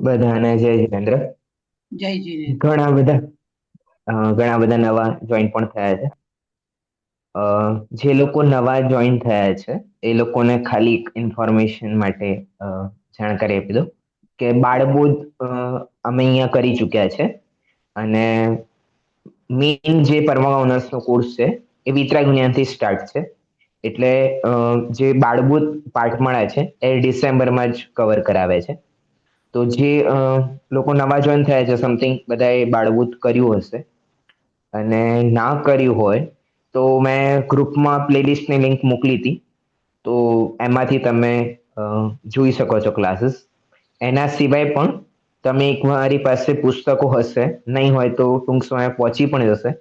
બધાને જય જિનેન્દ્ર. જય જીનેન્દ્ર. ઘણા બધા ઘણા બધા નવા જોઈન પણ થયા છે. અ, જે લોકો નવા જોઈન થયા છે એ લોકોને ખાલી ઇન્ફોર્મેશન માટે જાણકારી આપી દો કે બાળબોધ અમે અહીંયા કરી ચૂક્યા છે. અને મેઇન જે પરમા ઓનર્સ નો કોર્સ છે એ વિતરાગ જ્ઞાનથી સ્ટાર્ટ છે. એટલે જે બાળબુત પાઠ મળે છે એ ડિસેમ્બરમાં જ કવર કરાવે છે. તો જે લોકો નવા જોઈન થયા છે સમથિંગ બધા એ બાળબૂત કર્યું હશે. અને ના કર્યું હોય તો મેં ગ્રુપમાં પ્લેલિસ્ટની લિંક મોકલી હતી. તો એમાંથી તમે જોઈ શકો છો ક્લાસીસ. એના સિવાય પણ તમે એક મારી પાસે પુસ્તકો હશે નહીં હોય તો ટૂંક સમય પહોંચી પણ જશે.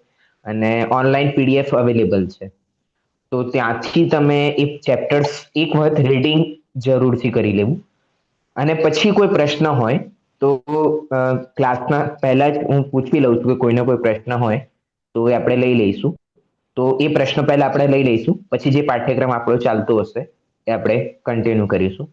અને ઓનલાઈન પીડીએફ અવેલેબલ છે. તો ત્યાંથી તમે એક ચેપ્ટર્સ એક વખત રીડિંગ જરૂરથી કરી લેવું. અને પછી કોઈ પ્રશ્ન હોય તો ક્લાસના પહેલા જ હું પૂછી લઉં છું કે કોઈને કોઈ પ્રશ્ન હોય તો એ આપણે લઈ લઈશું. તો એ પ્રશ્ન પહેલા આપણે લઈ લઈશું પછી જે પાઠ્યક્રમ આપણો ચાલતો હશે એ આપણે કન્ટિન્યુ કરીશું.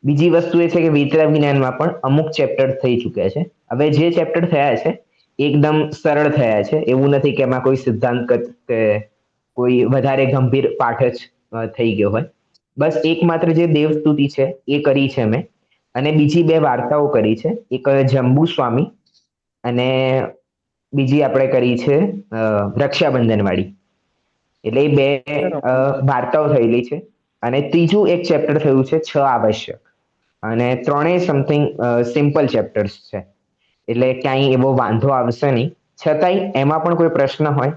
બીજી વસ્તુ એ છે કે વિતરાગ વિજ્ઞાનમાં પણ અમુક ચેપ્ટર થઈ ચુક્યા છે. હવે જે ચેપ્ટર થયા છે એકદમ સરળ થયા છે એવું નથી કે એમાં કોઈ સિદ્ધાંત કે કોઈ વધારે ગંભીર પાઠ જ થઈ ગયો હોય. બસ એક માત્ર જે દેવસ્તુતિ છે એ કરી છે મેં. અને બીજી બે વાર્તાઓ કરી છે એક જંબુ સ્વામી અને બીજી આપણે કરી છે રક્ષાબંધન વાળી. એટલે એ બે બરોબર. વાર્તાઓ થયેલી છે. અને ત્રીજું એક ચેપ્ટર થયું છે છ આવશ્યક. અને ત્રણેય સમથિંગ સિમ્પલ ચેપ્ટર્સ છે. એટલે ક્યાંય એવો વાંધો આવશે નહીં છતાંય એમાં પણ કોઈ પ્રશ્ન હોય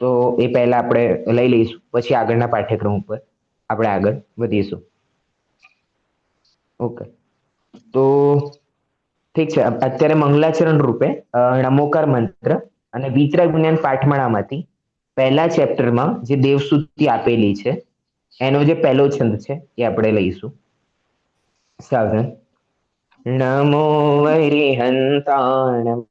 તો એ પહેલા આપણે લઈ લઈશું પછી આગળના પાઠ્યક્રમ ઉપર આપણે આગળ વધીશું. ઓકે તો ઠીક છે અત્યારે મંગલાચરણ રૂપે નમોકાર મંત્ર અને વિતરાગ વિજ્ઞાન પાઠમાળામાંથી પહેલા ચેપ્ટરમાં જે દેવસુતિ આપેલી છે એનો જે પહેલો છંદ છે એ આપણે લઈશું. સાવધાન. નમો વરિહંતાણમ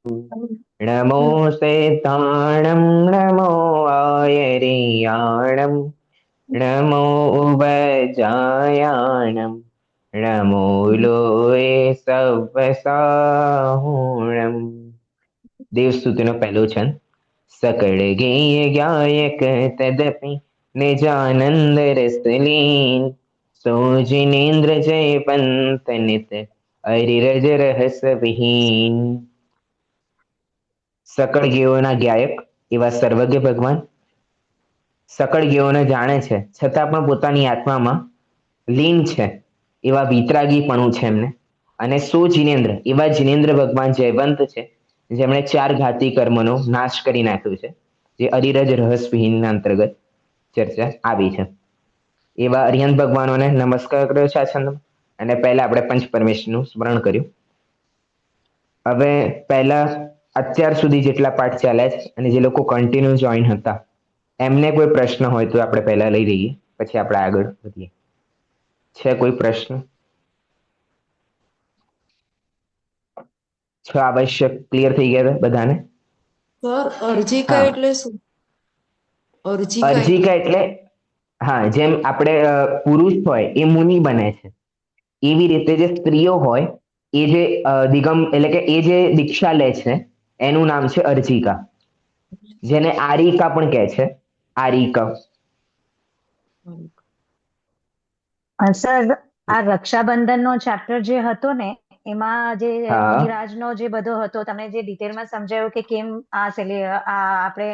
નમો શેતાણમ નમો આયરિયાણમ નમો ઉબજાયાણમ નમો લોય સવસાહુણમ. દેવસ્તુતિનો પહેલો છંદ. સકળ ગેય ગાયક તદપિ નિજાનંદ રસલીન સોજિનેન્દ્ર જય પંત નિત અરિરજ રહસ વિહીન. સકળ ગેયોના ગાયક એવા સર્વજ્ઞ ભગવાન સકળ ગેયોને જાણે છે છતાં પણ પોતાની આત્મામાં લીન છે એવા વિતરાગીપણું છે એમને. અને સો જિનેન્દ્ર એવા જિનેન્દ્ર ભગવાન જયવંત છે જેમણે ચાર ઘાતી કર્મનો નાશ કરી નાખ્યો છે જે અરિરજ રહસવિહીન અંતર્ગત ચર્ચા આવી છે. એવા અરિયંત ભગવાનોને નમસ્કાર કર્યો છે આ છંદમાં અને પહેલા આપણે પંચ પરમેશ્વરનું સ્મરણ કર્યું. હવે પહેલા અત્યાર સુધી જેટલા પાઠ ચાલ્યા છે અને જે લોકો કન્ટિન્યુ જોઈન હતા એમને કોઈ પ્રશ્ન હોય તો આપણે પહેલા લઈ લઈએ પછી આપણે આગળ વધીએ. છે કોઈ પ્રશ્ન? છ આવશ્યક ક્લિયર થઈ ગયા હતા બધાને? સર અર્જિકા હા, એટલે શું? અર્જિકા એટલે અર્જિકા એટલે હા જેમ આપણે પુરુષ હોય એ મુનિ બને છે એવી રીતે જે સ્ત્રીઓ હોય એ જે દિગમ એટલે કે એ જે દીક્ષા લે છે એનું નામ છે અર્જિકા. જેને આરિકા પણ કહે છે. આરિકા. સર આ રક્ષાબંધન નો ચેપ્ટર જે હતો ને એમાં જે હા મુનિરાજનો જે બધો હતો તમે જે ડિટેલમાં સમજાવ્યું કે કેમ આપણે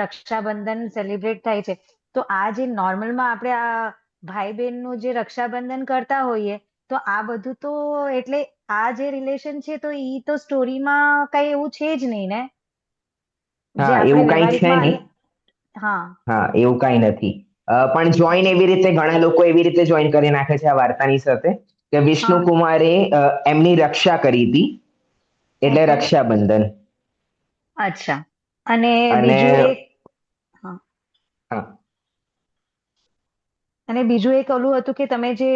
રક્ષાબંધન સેલિબ્રેટ થાય છે તો આ જે નોર્મલમાં આપણે આ ભાઈ બહેનનું જે રક્ષાબંધન કરતા હોઈએ તો આ બધું તો એટલે આ જે રિલેશન છે તો ઈ તો સ્ટોરીમાં કઈ એવું છે જ નહીં ને જે હા આપણે એવું કઈ છે વ્યવહારિકમાં નહીં. હા હા એવું કઈ નથી. પણ જોઈન એવી રીતે ઘણા લોકો એવી રીતે જોઈન કરી નાખે છે આ વાર્તાની સાથે કે હા વિષ્ણુકુમારે એમની રક્ષા કરી હતી એટલે ઓકે રક્ષાબંધન. અચ્છા અને અને બીજું એક હા હા અને બીજું એક ઓલું હતું કે તમે જે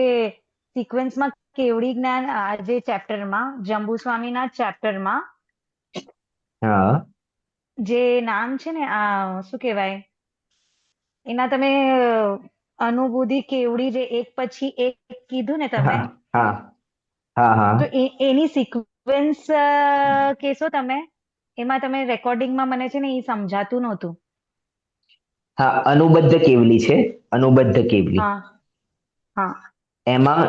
સિક્વન્સમાં કેવડી જ્ઞાન આ જે ચેપ્ટરમાં જંબુ સ્વામીના ચેપ્ટરમાં હા જે નામ છે ને આ શું કહેવાય એના તમે અનુભૂતિ કેવડી જે એક પછી એક કીધું ને તમે હા હા હા હા તો એની સિક્વન્સ કહેશો તમે? એમાં તમે રેકોર્ડિંગમાં મને છે ને એ સમજાતું નહોતું. હા, અનુબદ્ધ કેવલી છે, અનુબદ્ધ કેવલી. હા હા એમાં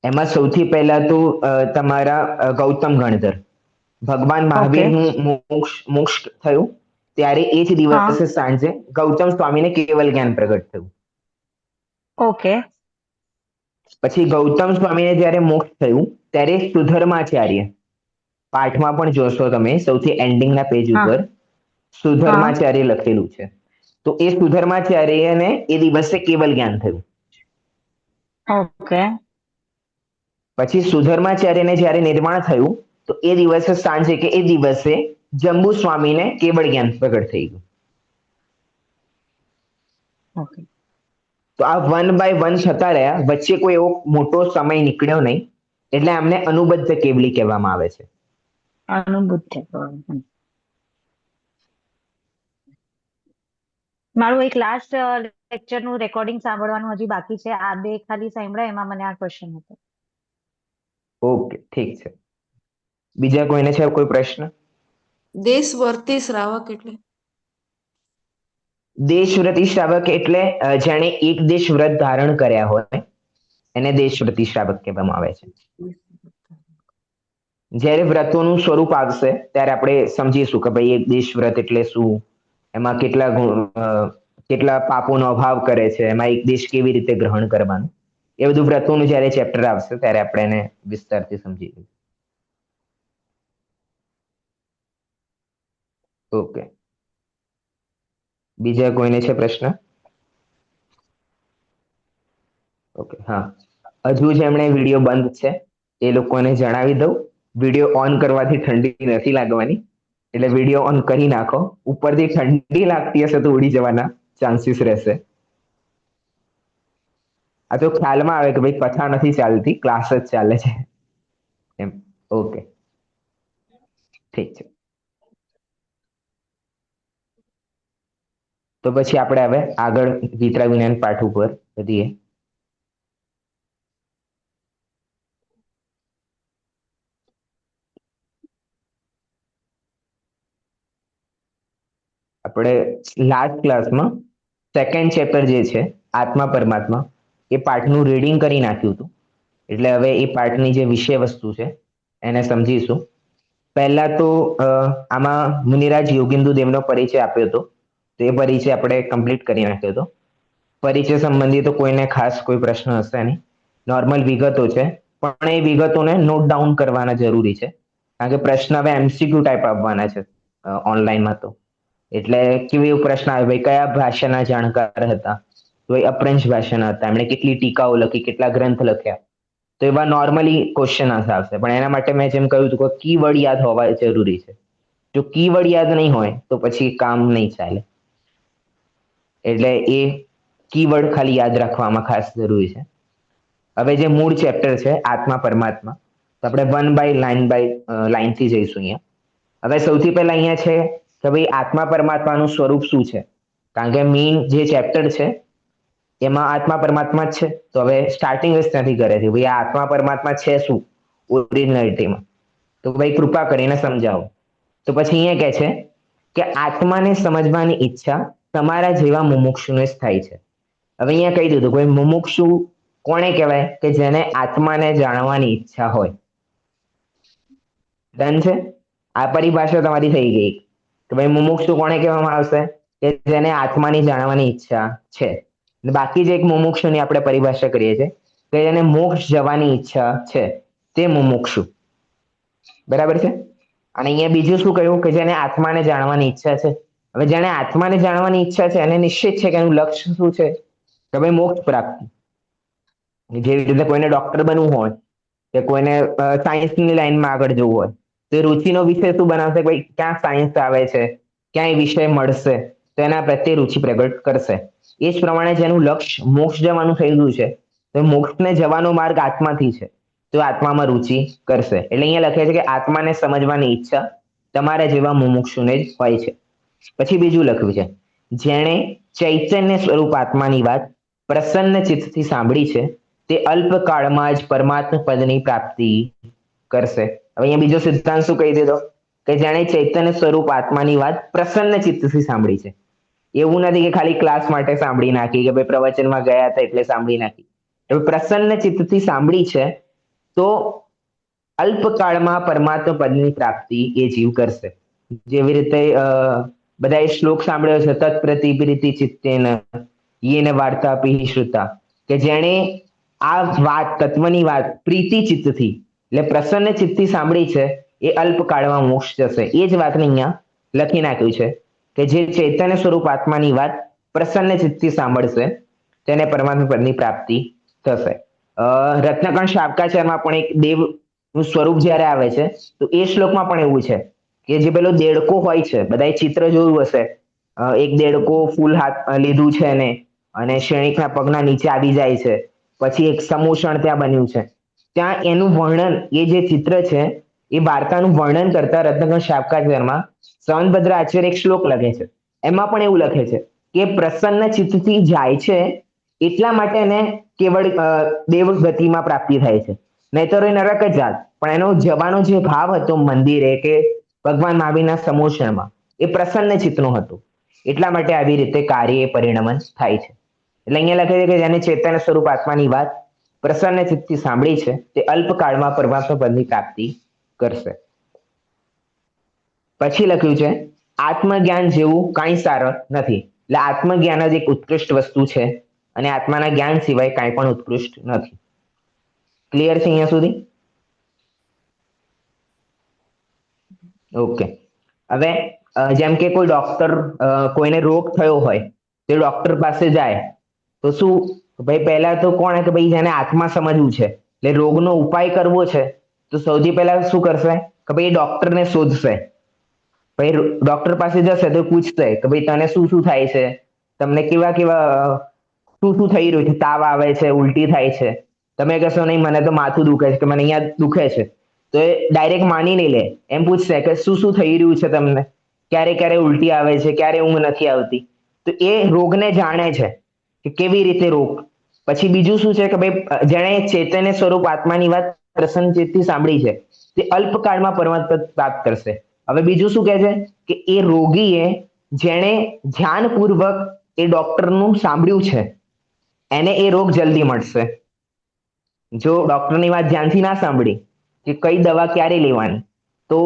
એમાં સૌથી પહેલા તો તમારા ગૌતમ ગણધર, ભગવાન ઓકે મહાવીરનું મોક્ષ થયું ત્યારે એ જ હા દિવસે સાંજે ગૌતમ સ્વામીને કેવલ જ્ઞાન પ્રગટ થયું. ઓકે પછી ગૌતમ સ્વામીને જ્યારે મોક્ષ થયું ત્યારે સુધર્માચાર્ય, પાઠમાં પણ જોશો તમે સૌથી એન્ડિંગના પેજ હા ઉપર હા સુધર્માચાર્ય લખેલું છે. તો એ સુધર્માચાર્યને એ દિવસે કેવલ જ્ઞાન થયું. ઓકે પછી સુધર્માચાર્યને જ્યારે નિર્માણ થયું તો એ દિવસે સાંજે કે એ દિવસે જંબુ સ્વામીને કેવળ જ્ઞાન પ્રગટ થઈ ગયું. ઓકે તો આ 1 બાય 1 થતા રહ્યા, વચ્ચે કોઈ એવો મોટો સમય નીકળ્યો નહીં, એટલે આમને અનુબદ્ધ કેવલી કહેવામાં આવે છે. અનુબુદ્ધ. મારું એક લાસ્ટ લેક્ચરનું રેકોર્ડિંગ સાંભળવાનું હજી બાકી છે. આ બે ખાલી સાંભળ્યા એમાં મને આ ક્વેશ્ચન હતો. ઓકે, ઠીક છે. બીજા કોઈને છે કોઈ પ્રશ્ન? દેશવર્તી શ્રાવક એટલે દેશવ્રતી શ્રાવક એટલે જેણે એક દેશ વ્રત ધારણ કર્યા હોય એને દેશવ્રતી શ્રાવક કહેવામાં આવે છે. જ્યારે વ્રતોનું સ્વરૂપ આવશે ત્યારે આપણે સમજીશું કે ભાઈ એક દેશ વ્રત એટલે શું, એમાં કેટલા પાપોનો અભાવ કરે છે, એમાં એક દેશ કેવી રીતે ગ્રહણ કરવાનું, એ બધું વ્રતોનું જ્યારે ચેપ્ટર આવશે ત્યારે આપણે એને વિસ્તારથી સમજીશું. ઓકે, બીજા કોઈને છે પ્રશ્ન? ઓકે, હા, હજુ જેમણે વિડીયો બંધ છે એ લોકોને જણાવી દઉં, વિડીયો ઓન કરવાથી ઠંડી નથી લાગવાની, એટલે વિડીયો ઓન કરી નાખો. ઉપરથી ઠંડી લાગતી હશે તો ઉડી જવાના ચાન્સીસ રહેશે. આ તો ખ્યાલમાં આવે કે ભાઈ કથા નથી ચાલતી, ક્લાસ જ ચાલે છે એમ. ઓકે, ઠીક છે. તો પછી આપણે હવે આગળ વિતરા વિજ્ઞાન પાઠ ઉપર વધીએ. આપણે લાસ્ટ ક્લાસમાં સેકન્ડ ચેપ્ટર જે છે આત્મા પરમાત્મા, એ પાઠનું રીડિંગ કરી નાખ્યું હતું. એટલે હવે એ પાઠની જે વિષય વસ્તુ છે એને સમજીશું. પહેલા તો આમાં મુનિરાજ યોગિંદુ દેવનો પરિચય આપ્યો હતો, તો એ પરિચય આપણે કમ્પ્લીટ કરી નાખ્યો હતો. પરિચય સંબંધી તો કોઈને ખાસ કોઈ પ્રશ્ન હશે નહીં, નોર્મલ વિગતો છે, પણ એ વિગતોને નોટ ડાઉન કરવાના જરૂરી છે, કારણ કે પ્રશ્ન હવે MCQ ટાઈપ આવવાના છે ઓનલાઈનમાં. તો એટલે કેવો એવો પ્રશ્ન આવે, ભાઈ કયા ભાષાના જાણકાર હતા, તો એ અપ્રંશ ભાષાના હતા, એમણે કેટલી ટીકાઓ લખી, કેટલા ગ્રંથ લખ્યા, તો એવા નોર્મલી ક્વેશ્ચન આવશે. પણ એના માટે મેં જેમ કહ્યું હતું કે કીવર્ડ યાદ હોવા જરૂરી છે. જો કીવર્ડ યાદ નહીં હોય તો પછી કામ નહીં ચાલે. એટલે એ કીવર્ડ ખાલી યાદ રાખવામાં ખાસ જરૂરી છે. હવે જે મૂળ ચેપ્ટર છે આત્મા પરમાત્મા, તો આપણે 1 બાય લાઈનથી જઈશું અહીંયા. હવે સૌથી પહેલા અહીંયા છે કે ભાઈ આત્મા પરમાત્માનું સ્વરૂપ શું છે, કારણ કે મેઇન જે ચેપ્ટર છે એમાં આત્મા પરમાત્મા જ છે. તો હવે સ્ટાર્ટિંગ જ ત્યાંથી કરે છે, ભાઈ આ આત્મા પરમાત્મા છે શું ઓરિજિનાલિટીમાં, તો ભાઈ કૃપા કરીને સમજાવો. તો પછી અહીંયા કહે છે કે આત્માને સમજવાની ઈચ્છા તમારા જેવા મુમુક્ષુને જ થાય છે. હવે અહીંયા કહી દીધું, કોઈ મુમુક્ષુ કોણે કહેવાય? કે જેને આત્માને જાણવાની ઈચ્છા હોય. ડન છે? આ પરિભાષા તમારી થઈ ગઈ કે ભાઈ મુમુક્ષુ કોણે કહેવામાં આવશે? કે જેને આત્માની જાણવાની ઈચ્છા છે. બાકી જે એક મુમુક્ષુની આપણે પરિભાષા કરીએ છીએ કે જેને મોક્ષ જવાની ઈચ્છા છે, તે મુમુક્ષુ. બરાબર છે? અને અહીંયા બીજું શું કહ્યું? કે જેને આત્માને જાણવાની ઈચ્છા છે. હવે જેને આત્માને જાણવાની ઈચ્છા છે એને નિશ્ચિત છે કે એનું લક્ષ્ય શું છે? કે ભાઈ મોક્ષ પ્રાપ્તિ. જેવી રીતે કોઈને ડોક્ટર બનવું હોય કે કોઈને સાયન્સની લાઈનમાં આગળ જવું હોય, તો રુચિનો વિષય શું બનાવશે? ભાઈ ક્યાં સાયન્સ આવે છે, ક્યાં એ વિષય મળશે, તો એના પ્રત્યે રુચિ પ્રગટ કરશે. એ જ પ્રમાણે જેનું લક્ષ્ય મોક્ષ જવાનું થઈ ગયું છે, તો મોક્ષને જવાનો માર્ગ આત્માથી છે, તો આત્મામાં રુચિ કરશે. એટલે અહીંયા લખે છે કે આત્માને સમજવાની ઈચ્છા તમારા જેવા મુમુક્ષુને જ હોય છે. પછી બીજું લખ્યું છે, જેણે ચૈતન્ય સ્વરૂપ આત્માની વાત પ્રસન્ન ચિત્તથી સાંભળી છે તે અલ્પકાળમાં જ પરમાત્મા પદની પ્રાપ્તિ કરશે. હવે અહીંયા બીજો સિદ્ધાંત શું કહી દીધો કે જેણે ચૈતન્ય સ્વરૂપ આત્માની વાત પ્રસન્ન ચિત્તથી સાંભળી છે. એવું નથી કે ખાલી ક્લાસ માટે સાંભળી નાખી કે ભાઈ પ્રવચનમાં ગયા હતા એટલે સાંભળી નાખી. પ્રસન્ન ચિત્તથી સાંભળી છે તો અલ્પકાળમાં પરમાત્મા પદની પ્રાપ્તિ એ જીવ કરશે. જેવી રીતે બધા શ્લોક સાંભળ્યો છે, તત્પ્રતિપ્રીતિ ચિત્તેન યેન વાર્તાપી શ્રુતા, કે જેણે આ વાત તત્વની વાત પ્રીતિ ચિત્તથી એટલે પ્રસન્ન ચિત્તથી સાંભળી છે એ અલ્પકાળમાં મોક્ષ જશે. એ જ વાતને અહીંયા લખી નાખ્યું છે કે જે ચૈતન્ય સ્વરૂપ આત્માની વાત પ્રસન્ન ચિત્તથી સાંભળશે તેને પરમાત્મા પદની પ્રાપ્તિ થશે. રત્નકણ શાબ્કાચારમાં પણ એક દેવનું સ્વરૂપ જ્યારે આવે છે તો એ શ્લોકમાં પણ એવું છે કે જે પેલો દેડકો હોય છે, બધાએ ચિત્ર જોયું હશે, એક દેડકો ફૂલ હાથ લીધું છે ને અને શ્રેણિકના પગના નીચે આવી જાય છે, પછી એક સમૂષણ ત્યાં બન્યું છે. ત્યાં એનું વર્ણન, એ જે ચિત્ર છે એ વાર્તાનું વર્ણન કરતા રત્નકણ શાબ્કાચારમાં સંવતભદ્ર આચાર્ય એક શ્લોક લખે છે. એમાં પણ એવું લખે છે કે પ્રસન્ન ચિત્તથી જાય છે એટલા માટે એને કેવળ દેવ ગતિમાં પ્રાપ્તિ થાય છે, નહીતર એ નરક જ જાત. પણ એનો જવાનો જે ભાવ હતો મંદિરે કે ભગવાન મહાવીરના સમૂષણમાં એ પ્રસન્ન ચિત્તનો હતો, એટલા માટે આવી રીતે કાર્ય પરિણમન થાય છે. એટલે અહીંયા લખે છે કે જેને ચેતન સ્વરૂપ આત્માની વાત પ્રસન્ન ચિત્તથી સાંભળી છે તે અલ્પકાળમાં પરમાત્મા પદની પ્રાપ્તિ કરશે. પછી લખ્યું છે આત્મજ્ઞાન જેવું કાંઈ સાર નથી. એટલે આત્મજ્ઞાન જ એક ઉત્કૃષ્ટ વસ્તુ છે અને આત્માના જ્ઞાન સિવાય કાંઈ પણ ઉત્કૃષ્ટ નથી. ક્લિયર છે અહીંયા સુધી? ઓકે. હવે જેમ કે કોઈ ડોક્ટર, કોઈને રોગ થયો હોય તે ડોક્ટર પાસે જાય તો શું ભાઈ પહેલા તો કોણ કે ભાઈ જેને આત્મા સમજવું છે એટલે રોગનો ઉપાય કરવો છે તો સૌથી પહેલા શું કરશે કે ભાઈ ડોક્ટરને શોધશે. ભાઈ ડોક્ટર પાસે જશે તો પૂછશે કે ભાઈ તને શું શું થાય છે, તમને કેવા કેવા શું શું થઈ રહ્યું છે, તાવ આવે છે, ઉલટી થાય છે. તમે કહેશો નહીં મને તો માથું દુખે છે કે મને અહીંયા દુખે છે, તો એ ડાયરેક્ટ માની નહીં લે, એમ પૂછશે કે શું શું થઈ રહ્યું છે તમને, ક્યારે ક્યારે ઉલટી આવે છે, ક્યારે ઊંઘ નથી આવતી. તો એ રોગને જાણે છે કે કેવી રીતે રોગ. પછી બીજું શું છે કે ભાઈ જેણે ચૈતન્ય સ્વરૂપ આત્માની વાત પ્રસન્ન ચિત્તથી સાંભળી છે તે અલ્પકાળમાં પરમાત્મા પ્રાપ્ત કરશે. હવે બીજું શું કહે છે કે એ રોગીએ જેણે ધ્યાનપૂર્વક એ ડોક્ટરનું સાંભળ્યું છે એને એ રોગ જલ્દી મળશે. જો ડોક્ટરની વાત ધ્યાનથી ના સાંભળી કે કઈ દવા ક્યારે લેવાની તો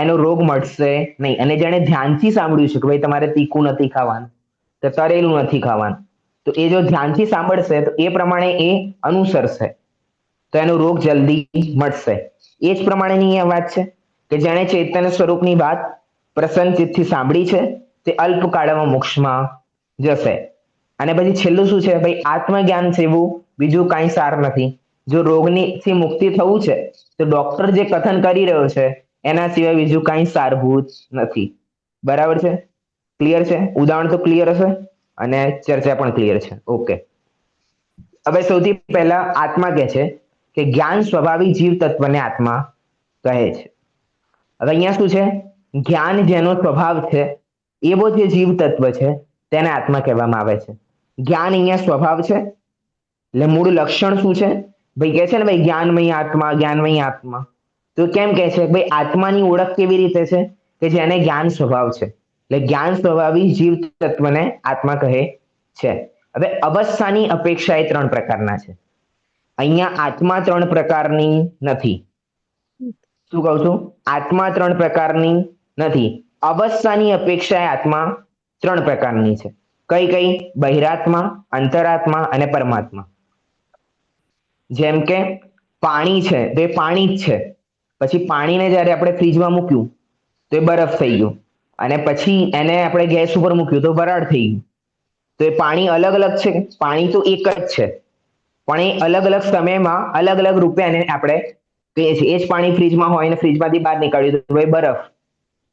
એનો રોગ મળશે નહીં. અને જેણે ધ્યાનથી સાંભળ્યું છે કે ભાઈ તમારે તીખું નથી ખાવાનું, તો તળેલું નથી ખાવાનું, તો એ જો ધ્યાનથી સાંભળશે તો એ પ્રમાણે એ અનુસરશે તો એનો રોગ જલ્દી મળશે. એ જ પ્રમાણેની અહીંયા વાત છે કે જેણે ચૈતન્ય સ્વરૂપની વાત પ્રસન્ન ચિત્તથી સાંભળી છે તે અલ્પકાળમાં મોક્ષમાં જશે. અને પછી છેલ્લું શું છે ભાઈ આત્મજ્ઞાન સેવું બીજું કાંઈ સાર નથી. જો રોગથી મુક્તિ થવું છે તો ડોક્ટર જે કથન કરી રહ્યો છે એના સિવાય બીજું કાંઈ સારભૂત નથી. બરાબર છે? ક્લિયર છે? ઉદાહરણ તો ક્લિયર હશે અને ચર્ચા પણ ક્લિયર છે. ઓકે. હવે સૌથી પહેલા આત્મા કહે છે કે જ્ઞાન સ્વભાવી જીવ તત્વને આત્મા કહે છે. હવે અહીંયા શું છે? જ્ઞાન જેનો સ્વભાવ છે એવો જે જીવ તત્વ છે તેને આત્મા કહેવામાં આવે છે. જ્ઞાન અહીંયા સ્વભાવ છે એટલે મૂળ લક્ષણ શું છે? ભાઈ કહે છે ને ભાઈ જ્ઞાનમય આત્મા, જ્ઞાનમય આત્મા. તો કેમ કહે છે ભાઈ આત્માની ઓળખ કેવી રીતે છે કે જેને જ્ઞાન સ્વભાવ છે, એટલે જ્ઞાન સ્વભાવી જીવ તત્વને આત્મા કહે છે. હવે અવસ્થાની અપેક્ષા એ 3 પ્રકારના છે. અહીંયા આત્મા 3 પ્રકારની નથી. શું કહું છું? આત્મા 3 પ્રકારની નથી. અવસ્થાની અપેક્ષા આત્મા 3 પ્રકારની છે. કઈ કઈ? બહિરાત્મા, અંતરાત્મા અને પરમાત્મા. જેમ કે પાણી છે તો એ પાણી જ છે, પછી પાણીને જ્યારે આપણે ફ્રીજમાં મૂક્યું તો એ બરફ થઈ ગયું, અને પછી એને આપણે ગેસ ઉપર મૂક્યું તો વરાળ થઈ ગયું. તો એ પાણી અલગ અલગ છે? પાણી તો એક જ છે, પણ એ અલગ અલગ સમયમાં અલગ અલગ રૂપે એને આપણે કહીએ છીએ. એ જ પાણી ફ્રીજમાં હોય અને ફ્રીજમાંથી બહાર નીકળ્યું તો ભાઈ બરફ.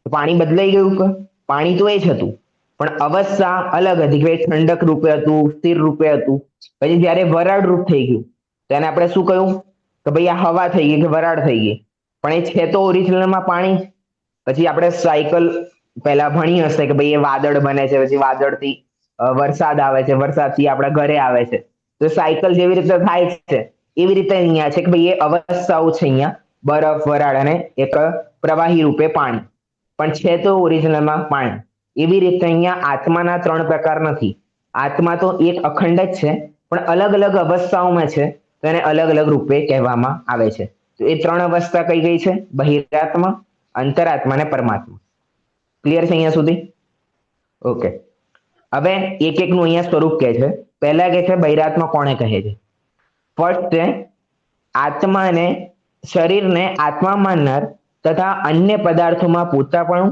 પાણી બદલાઈ ગયું કે? પાણી તો એ જ હતું પણ અવસ્થા અલગ હતી કે ઠંડક રૂપે હતું, સ્થિર રૂપે હતું. પછી જ્યારે વરાળ રૂપ થઈ ગયું તો એને આપણે શું કહ્યું કે ભાઈ આ હવા થઈ ગઈ કે વરાળ થઈ ગઈ, પણ એ છે તો ઓરિજિનલમાં પાણી. પછી આપણે સાયકલ પહેલા ભણી હશે કે ભાઈ એ વાદળ બને છે, પછી વાદળથી વરસાદ આવે છે, વરસાદથી આપણા ઘરે આવે છે. તો સાયકલ જેવી રીતે થાય છે એવી રીતે અહીંયા છે કે ભાઈ એ અવસ્થાઓ છે અહીંયા, બરફ, વરાળ અને એક પ્રવાહી રૂપે પાણી, પણ છે તો ઓરિજિનલમાં પાણી. એવી રીતે અહીંયા આત્માના 3 પ્રકાર નથી. આત્મા તો એક અખંડ જ છે, પણ અલગ અલગ અવસ્થાઓમાં છે, તો એને અલગ અલગ રૂપે કહેવામાં આવે છે. તો એ 3 અવસ્થા કઈ ગઈ છે? બહિરાત્મા, અંતરાત્મા અને પરમાત્મા. ક્લિયર છે અહીંયા સુધી? ઓકે. હવે એક એકનું અહીંયા સ્વરૂપ કહે છે. પહેલા કહે છે બહિરાત્મા કોને કહે છે? ફર્સ્ટ છે આત્માને, શરીરને આત્મા માનનાર તથા અન્ય પદાર્થોમાં પોતાપણું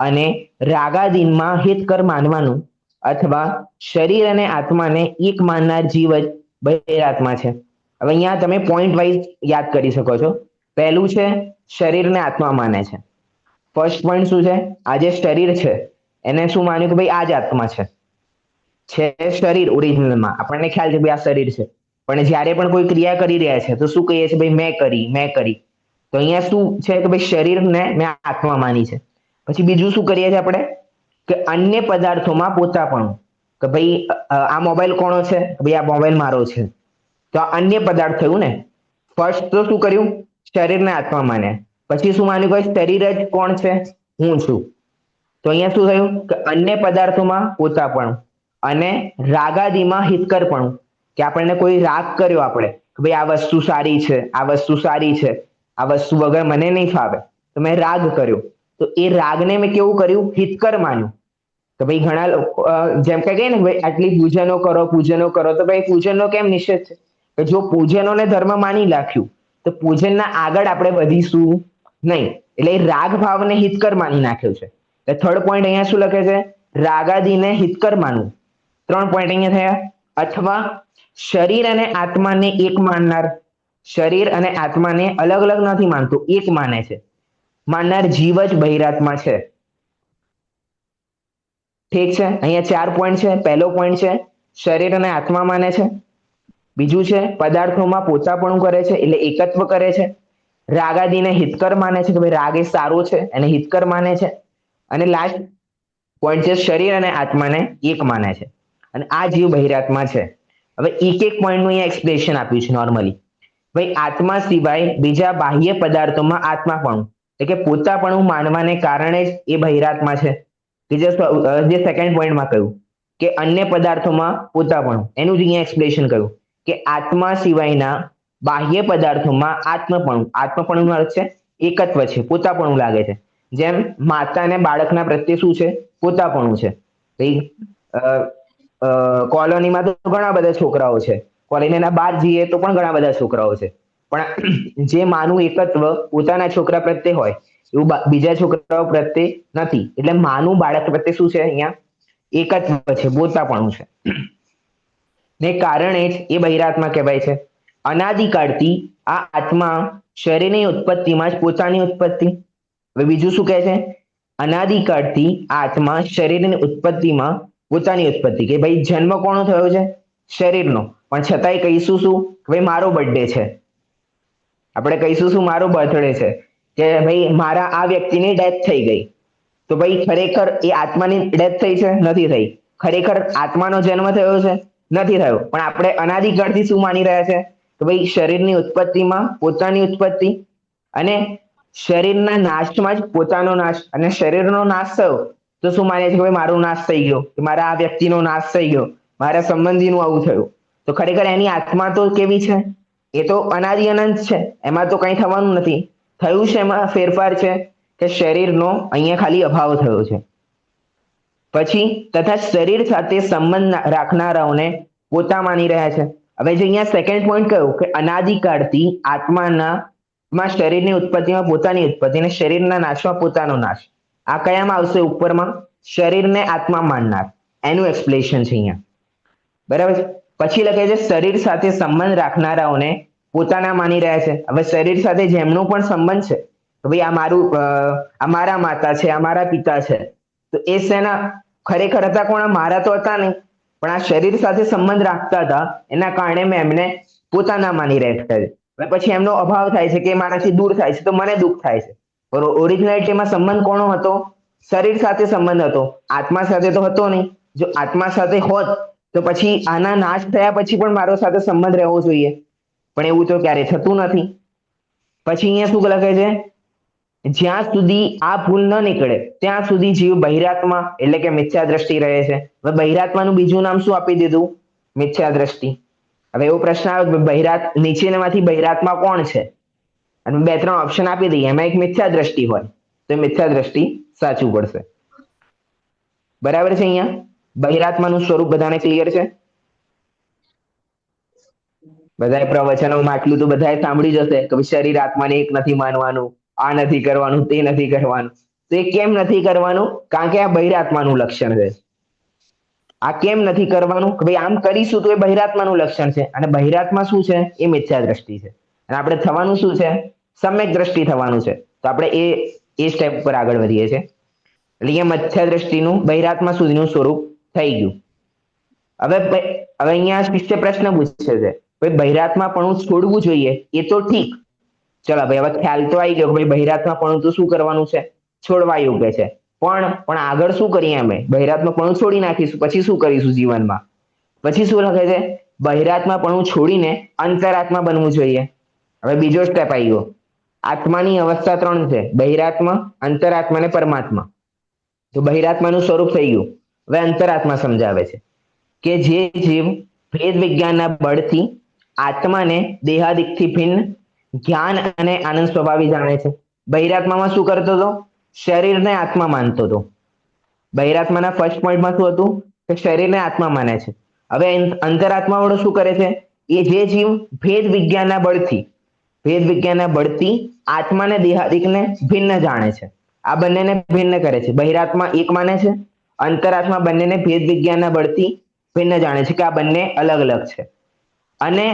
અને રાગાદીનમાં હિતકર માનવાનું અથવા શરીર અને આત્માને એક માનનાર જીવ જ બહિરાત્મા છે. હવે અહીંયા તમે પોઈન્ટ વાઇઝ યાદ કરી શકો છો. પહેલું છે શરીરને આત્મા માને છે. ફર્સ્ટ પોઈન્ટ શું છે? આ જે શરીર છે એને શું માન્યું કે ભાઈ આ જ આત્મા છે શરીર ઓરિજિનલમાં આપણને ખ્યાલ છે ભાઈ આ શરીર છે, પણ જ્યારે પણ કોઈ ક્રિયા કરી રહ્યા છે તો શું કહીએ છીએ? ભાઈ મેં કરી. તો અહીંયા શું છે કે ભાઈ શરીરને મેં આત્મા માની છે. પછી બીજું શું કરીએ છીએ આપણે? કે અન્ય પદાર્થોમાં પોતાપણું, કે ભાઈ આ મોબાઈલ કોનો છે? ભાઈ આ મોબાઈલ મારો છે. તો આ અન્ય પદાર્થ થયું ને. ફર્સ્ટ તો શું કર્યું? શરીરને આત્મા માન્યા. પછી શું માન્યું? ભાઈ શરીર જ કોણ છે? હું છું. તો અહીંયા શું થયું? કે અન્ય પદાર્થોમાં પોતાપણું અને રાગાદીમાં હિતકરપણું, કે આપણને કોઈ રાગ કર્યો આપણે કે ભાઈ આ વસ્તુ સારી છે, આ વસ્તુ સારી છે, આ વસ્તુ વગર મને નહીં ફાવે, તો મેં રાગ કર્યો. તો એ રાગને મેં કેવું કર્યું? હિતકર માન્યું. તો ભાઈ ઘણા લોકો જેમ કે કહે ને ભાઈ આટલી પૂજનો કરો, તો ભાઈ પૂજનનો કેમ નિષેધ છે? કે જો પૂજનોને ધર્મ માની નાખ્યું તો પૂજનના આગળ આપણે વધીશું નહીં. એટલે રાગ ભાવને હિતકર માની નાખ્યો છે. થર્ડ પોઈન્ટ અહીંયા શું લખે છે? રાગાદીને હિતકર માનવું. 3 પોઈન્ટ અહીંયા થયા. અથવા શરીર અને આત્માને એક માનનાર, શરીર અને આત્માને અલગ અલગ નથી માનતું, એક માને છે, માનનાર જીવ જ બહિરાત્મા છે. ઠીક છે? અહીંયા 4 પોઈન્ટ છે. પહેલો પોઈન્ટ છે શરીર અને આત્મા માને છે. બીજું છે પદાર્થોમાં પોતાપણું કરે છે, એટલે એકત્વ કરે છે. રાગાદીને હિતકર માને છે, કે ભાઈ રાગ એ સારો છે, એને હિતકર માને છે. અને લાસ્ટ પોઈન્ટ છે શરીર અને આત્માને એક માને છે. અને આ જીવ બહિરાત્મા છે. હવે એક પોઈન્ટનું અહીંયા એક્સપ્લેનેશન આપ્યું છે નોર્મલી. ભાઈ આત્મા સિવાય બીજા બાહ્ય પદાર્થોમાં આત્માપણું, એટલે કે પોતાપણું માનવાને કારણે જ એ બહિરાત્મા છે. કે જે સેકન્ડ પોઈન્ટમાં કહ્યું કે અન્ય પદાર્થોમાં પોતાપણું, એનું જ અહીંયા એક્સપ્લેનેશન કર્યું કે આત્મા સિવાયના બાહ્ય પદાર્થોમાં આત્મપણુંનો અર્થ છે એકત્વ છે, પોતાપણું લાગે છે. જેમ માતા અને બાળકના પ્રત્યે શું છે? પોતાપણું છે. કોલોનીમાં તો ઘણા બધા છોકરાઓ છે, કોલોનીના બહાર જઈએ તો પણ ઘણા બધા છોકરાઓ છે, પણ જે માનું એકત્વ પોતાના છોકરા પ્રત્યે હોય એવું બીજા છોકરાઓ પ્રત્યે નથી. એટલે માનું બાળક પ્રત્યે શું છે? અહીંયા એકત્વ છે, પોતાપણું છે. ને કારણે જ એ બહિરાત્મા કહેવાય છે. અનાદિકાળથી આ આત્મા શરીરની ઉત્પત્તિમાં જ પોતાની ઉત્પત્તિ. હવે બીજું શું કહે છે? અનાદિકાળથી આત્મા શરીરની ઉત્પત્તિમાં પોતાની ઉત્પત્તિ, કે ભાઈ જન્મ કોનો થયો છે? શરીરનો, પણ છતાંય કહીશું શું? કે ભાઈ મારો બર્થડે છે, આપણે કહીશું શું? મારો બર્થડે છે, કે ભાઈ મારા આ વ્યક્તિની ડેથ થઈ ગઈ. તો ભાઈ ખરેખર એ આત્માની ડેથ થઈ છે? નથી થઈ. ખરેખર આત્માનો જન્મ થયો છે? નથી થયો. પણ આપણે અનાદિકાળથી શું માની રહ્યા છે? કે ભાઈ શરીરની ઉત્પત્તિમાં પોતાની ઉત્પત્તિ અને શરીરના નાશમાં જ પોતાનો નાશ. અને શરીરનો નાશ થયો તો શું માને છે? કે ભાઈ મારો નાશ થઈ ગયો, કે મારા આ વ્યક્તિનો નાશ થઈ ગયો, મારા સંબંધીનું આવું થયું. તો ખરેખર એની આત્મા તો કેવી છે? એ તો અનાદિ અનંત છે, એમાં તો કંઈ થવાનું નથી. થયું છે એમાં ફેરફાર છે કે શરીરનો અહીંયા ખાલી અભાવ થયો છે. પછી તથા શરીર સાથે સંબંધ રાખનારાઓને પોતા માની રહ્યા છે. હવે જે અહીંયા સેકન્ડ પોઈન્ટ કહ્યું કે અનાદિકાળથી આત્મામાં શરીરની ઉત્પત્તિમાં પોતાની ઉત્પત્તિ અને શરીરના નાશમાં પોતાનો નાશ, આ કયામાં આવશે? ઉપરમાં શરીરને આત્મા માનનાર, એનું એક્સપ્લેનેશન છે અહીંયા. બરાબર છે? પછી લખે છે શરીર સાથે સંબંધ રાખનારાઓને પોતાના માની રહ્યા છે. હવે શરીર સાથે જેમનો પણ સંબંધ છે, તો ભાઈ આ મારા માતા છે, આ મારા પિતા છે, તો એ શેના ખરેખર હતા? કોણ? મારા તો હતા નહીં, પણ આ શરીર સાથે સંબંધ રાખતા હતા, એના કારણે મેં એમને પોતાના માની રહ્યા છે. પછી એમનો અભાવ થાય છે કે મારાથી દૂર થાય છે, તો મને દુઃખ થાય છે. ઓરિજિનાલિટીમાં સંબંધ કોનો હતો? શરીર સાથે સંબંધ હતો, આત્મા સાથે તો હતો નહીં. જો આત્મા સાથે હોત તો પછી આના નાશ થયા પછી પણ મારો સાથે સંબંધ રહેવો જોઈએ, પણ એવું તો ક્યારે થતું નથી. પછી અહીંયા શું લખે છે, જ્યાં સુધી આ ભૂલ ન નીકળે ત્યાં સુધી જીવ બહિરાત્મા એટલે કે મિથ્યા દ્રષ્ટિ રહે છે. હવે બહિરાત્માનું બીજું નામ શું આપી દીધું? મિથ્યા દ્રષ્ટિ. હવે એવો પ્રશ્ન આવે કે નીચેનામાંથી બહિરાત્મા કોણ છે? અને 2-3 ઓપ્શન આપી દઈએ, એમાં એક મિથ્યા દ્રષ્ટિ હોય તો મિથ્યા દ્રષ્ટિ સાચું પડશે. બરાબર છે? અહીંયા બહિરાત્માનું સ્વરૂપ બધાને ક્લિયર છે? બધાએ પ્રવચનોમાં આટલું તો બધાએ સાંભળી જશે કે શરીર આત્માને એક નથી માનવાનું, આ નથી કરવાનું, તે નથી કરવાનું. તો એ કેમ નથી કરવાનું? કારણ કે આ બહિરાત્માનું લક્ષણ છે. આ કેમ નથી કરવાનું? કે ભાઈ આમ કરીશું તો એ બહિરાત્માનું લક્ષણ છે, અને બહિરાત્મા શું છે? એ મિથ્યા દ્રષ્ટિ છે. અને આપણે થવાનું શું છે? સમ્યક દ્રષ્ટિ થવાનું છે. તો આપણે એ સ્ટેપ પર આગળ વધીએ છીએ. એટલે અહીંયા મિથ્યા દ્રષ્ટિનું બહિરાત્મા સુધીનું સ્વરૂપ થઈ ગયું. હવે અહીંયા શિષ્ય પ્રશ્ન પૂછે છે, ભાઈ બહિરાત્માપણું છોડવું જોઈએ એ તો ઠીક, ચલો ભાઈ હવે ખ્યાલ તો આવી ગયો કે ભાઈ બહિરાત્માપણું તો શું કરવાનું છે? છોડવા યોગ્ય છે. પણ આગળ શું કરીએ? અમે બહિરાત્માપણું છોડી નાખીશું, પછી શું કરીશું જીવનમાં? પછી શું લખે છે? બહિરાત્માપણું છોડીને અંતરાત્મા બનવું જોઈએ. હવે બીજો સ્ટેપ આવી ગયો. આત્માની અવસ્થા 3 છે, બહિરાત્મા, અંતરાત્મા અને પરમાત્મા. તો બહિરાત્માનું સ્વરૂપ થઈ ગયું. હવે અંતરાત્મા સમજાવે છે કે જે જીવ ભેદ વિજ્ઞાનના બળથી આત્માને દેહાદિકથી ભિન્ન જ્ઞાન અને આનંદ સ્વભાવી જાણે છે. બહિરાત્મામાં શું કરતો હતો? શરીરને આત્મા માનતો હતો. બહિરાત્માના ફર્સ્ટ પોઈન્ટમાં શું હતું? કે શરીરને આત્મા માને છે. હવે અંતરાત્મા વાળો શું કરે છે? એ જે જીવ ભેદ વિજ્ઞાનના બળથી આત્માને દેહાદિકને ભિન્ન જાણે છે. આ બંનેને ભિન્ન કરે છે. બહિરાત્મા એક માને છે, અંતરાત્મા બંનેને ભેદ વિજ્ઞાનના બળથી ભિન્ન જાણે છે કે આ બંને અલગ અલગ છે. અને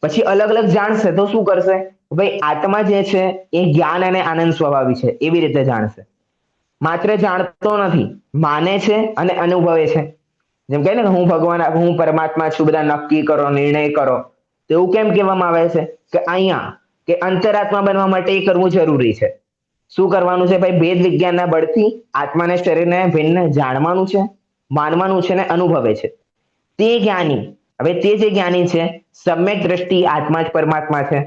પછી અલગ અલગ જાણશે તો શું કરશે? ભાઈ આત્મા જે છે એ જ્ઞાન અને આનંદ સ્વભાવી છે એવી રીતે જાણશે. માત્ર જાણતો નથી, માને છે અને અનુભવે છે. જેમ કહે ને કે હું ભગવાન, હું પરમાત્મા છું, બધા નક્કી કરો, નિર્ણય કરો. તો એવું કેમ કહેવામાં આવે છે કે અહીંયા કે અંતરાત્મા બનવા માટે એ કરવું જરૂરી છે. શું કરવાનું છે? ભાઈ ભેદ વિજ્ઞાનના બળથી આત્માને શરીરને ભિન્ન જાણવાનું છે, માનવાનું છે અને અનુભવે છે. તે જ્ઞાની, હવે તે જે જ્ઞાની છે, સમ્યક દ્રષ્ટિ આત્મા જ પરમાત્મા છે,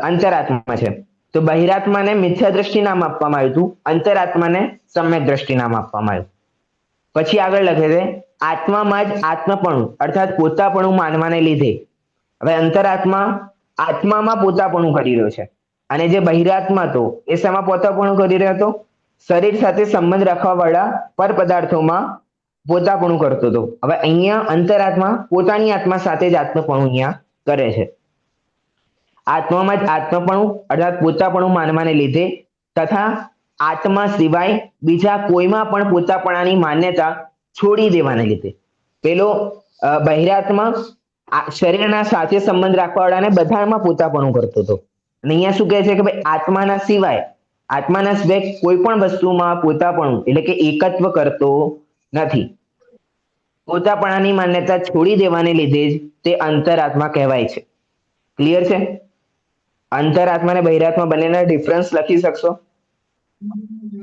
અંતરાત્મા છે. તો બહિરાત્માને મિથ્યા દ્રષ્ટિ નામ આપવામાં આવ્યું હતું, અંતરાત્માને સમ્યક દ્રષ્ટિ નામ આપવામાં આવ્યું. પછી આગળ લખે છે, આત્મામાં જ આત્મપણું અર્થાત પોતાપણું માનવાને લીધે, હવે અંતરાત્મા આત્મામાં પોતાપણું કરી રહ્યો છે, અને જે બહિરાત્મા હતો એ શેમાં પોતાપણું કરી રહ્યો હતો? શરીર સાથે સંબંધ રાખવા વાળા પર પદાર્થોમાં પોતાપણું કરતો હતો. હવે અહીંયા અંતરાત્મા પોતાની આત્મા સાથે જ આત્મપણું અહીંયા કરે છે. આત્મામાં જ આત્મપણું અર્થાત પોતાપણું માનવાને લીધે તથા આત્મા સિવાય બીજા કોઈમાં પણ પોતાપણાની માન્યતા છોડી દેવાને લીધે. પેલો બહિરાત્મા શરીરના સાથે સંબંધ રાખવા વાળાને બધામાં પોતાપણું કરતો હતો. અને અહીંયા શું કહે છે કે ભાઈ આત્માના સિવાય કોઈ પણ વસ્તુમાં પોતાપણું એટલે કે એકત્વ કરતો નથી. પોતાપણાની માન્યતા છોડી દેવાને લીધે જ તે અંતરાત્મા કહેવાય છે. ક્લિયર છે? અંતરાત્મા અને બહિરાત્મા બંનેના ડિફરન્સ લખી શકશો?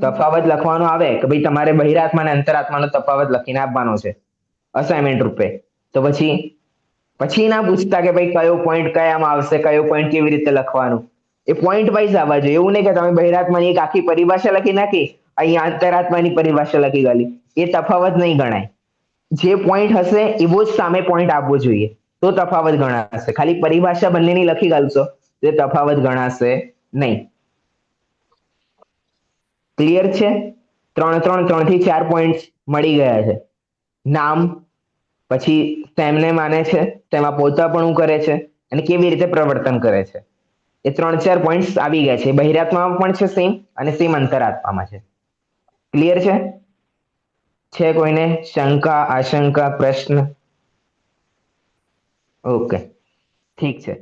તફાવત લખવાનો આવે કે ભાઈ તમારે બહિરાત્મા અને અંતરાત્માનો તફાવત લખીને આપવાનો છે અસાઇનમેન્ટ રૂપે. તો પછી ના પૂછતા કે ભાઈ કયો પોઈન્ટ કયામાં આવશે, કયો પોઈન્ટ કેવી રીતે લખવાનું. એ પોઈન્ટ વાઇઝ આવવા જોઈએ. એવું નહીં કે તમે બહિરાત્માની એક આખી પરિભાષા લખી નાખી, અહીંયા અંતરાત્માની પરિભાષા લખી ગાલી. એ તફાવત નહીં ગણાય. જે પોઈન્ટ હશે એવો જ સામે પોઈન્ટ આપવો જોઈએ તો તફાવત ગણાશે. ખાલી પરિભાષા બંનેની લખી ગાલશો તો તફાવત ગણાશે નહીં. ક્લિયર છે? 3 થી 4 પોઈન્ટ મળી ગયા છે. નામ, પછી તેમને માને છે, તેમાં પોતાપણું કરે છે અને કેવી રીતે પ્રવર્તન કરે છે. એ 3-4 પોઈન્ટ આવી ગયા છે. બહિરાત્મામાં પણ છે સેમ, અને સેમ અંતરાત્મામાં છે. ક્લિયર છે? છે કોઈને શંકા, આશંકા, પ્રશ્ન? ઓકે, ઠીક છે.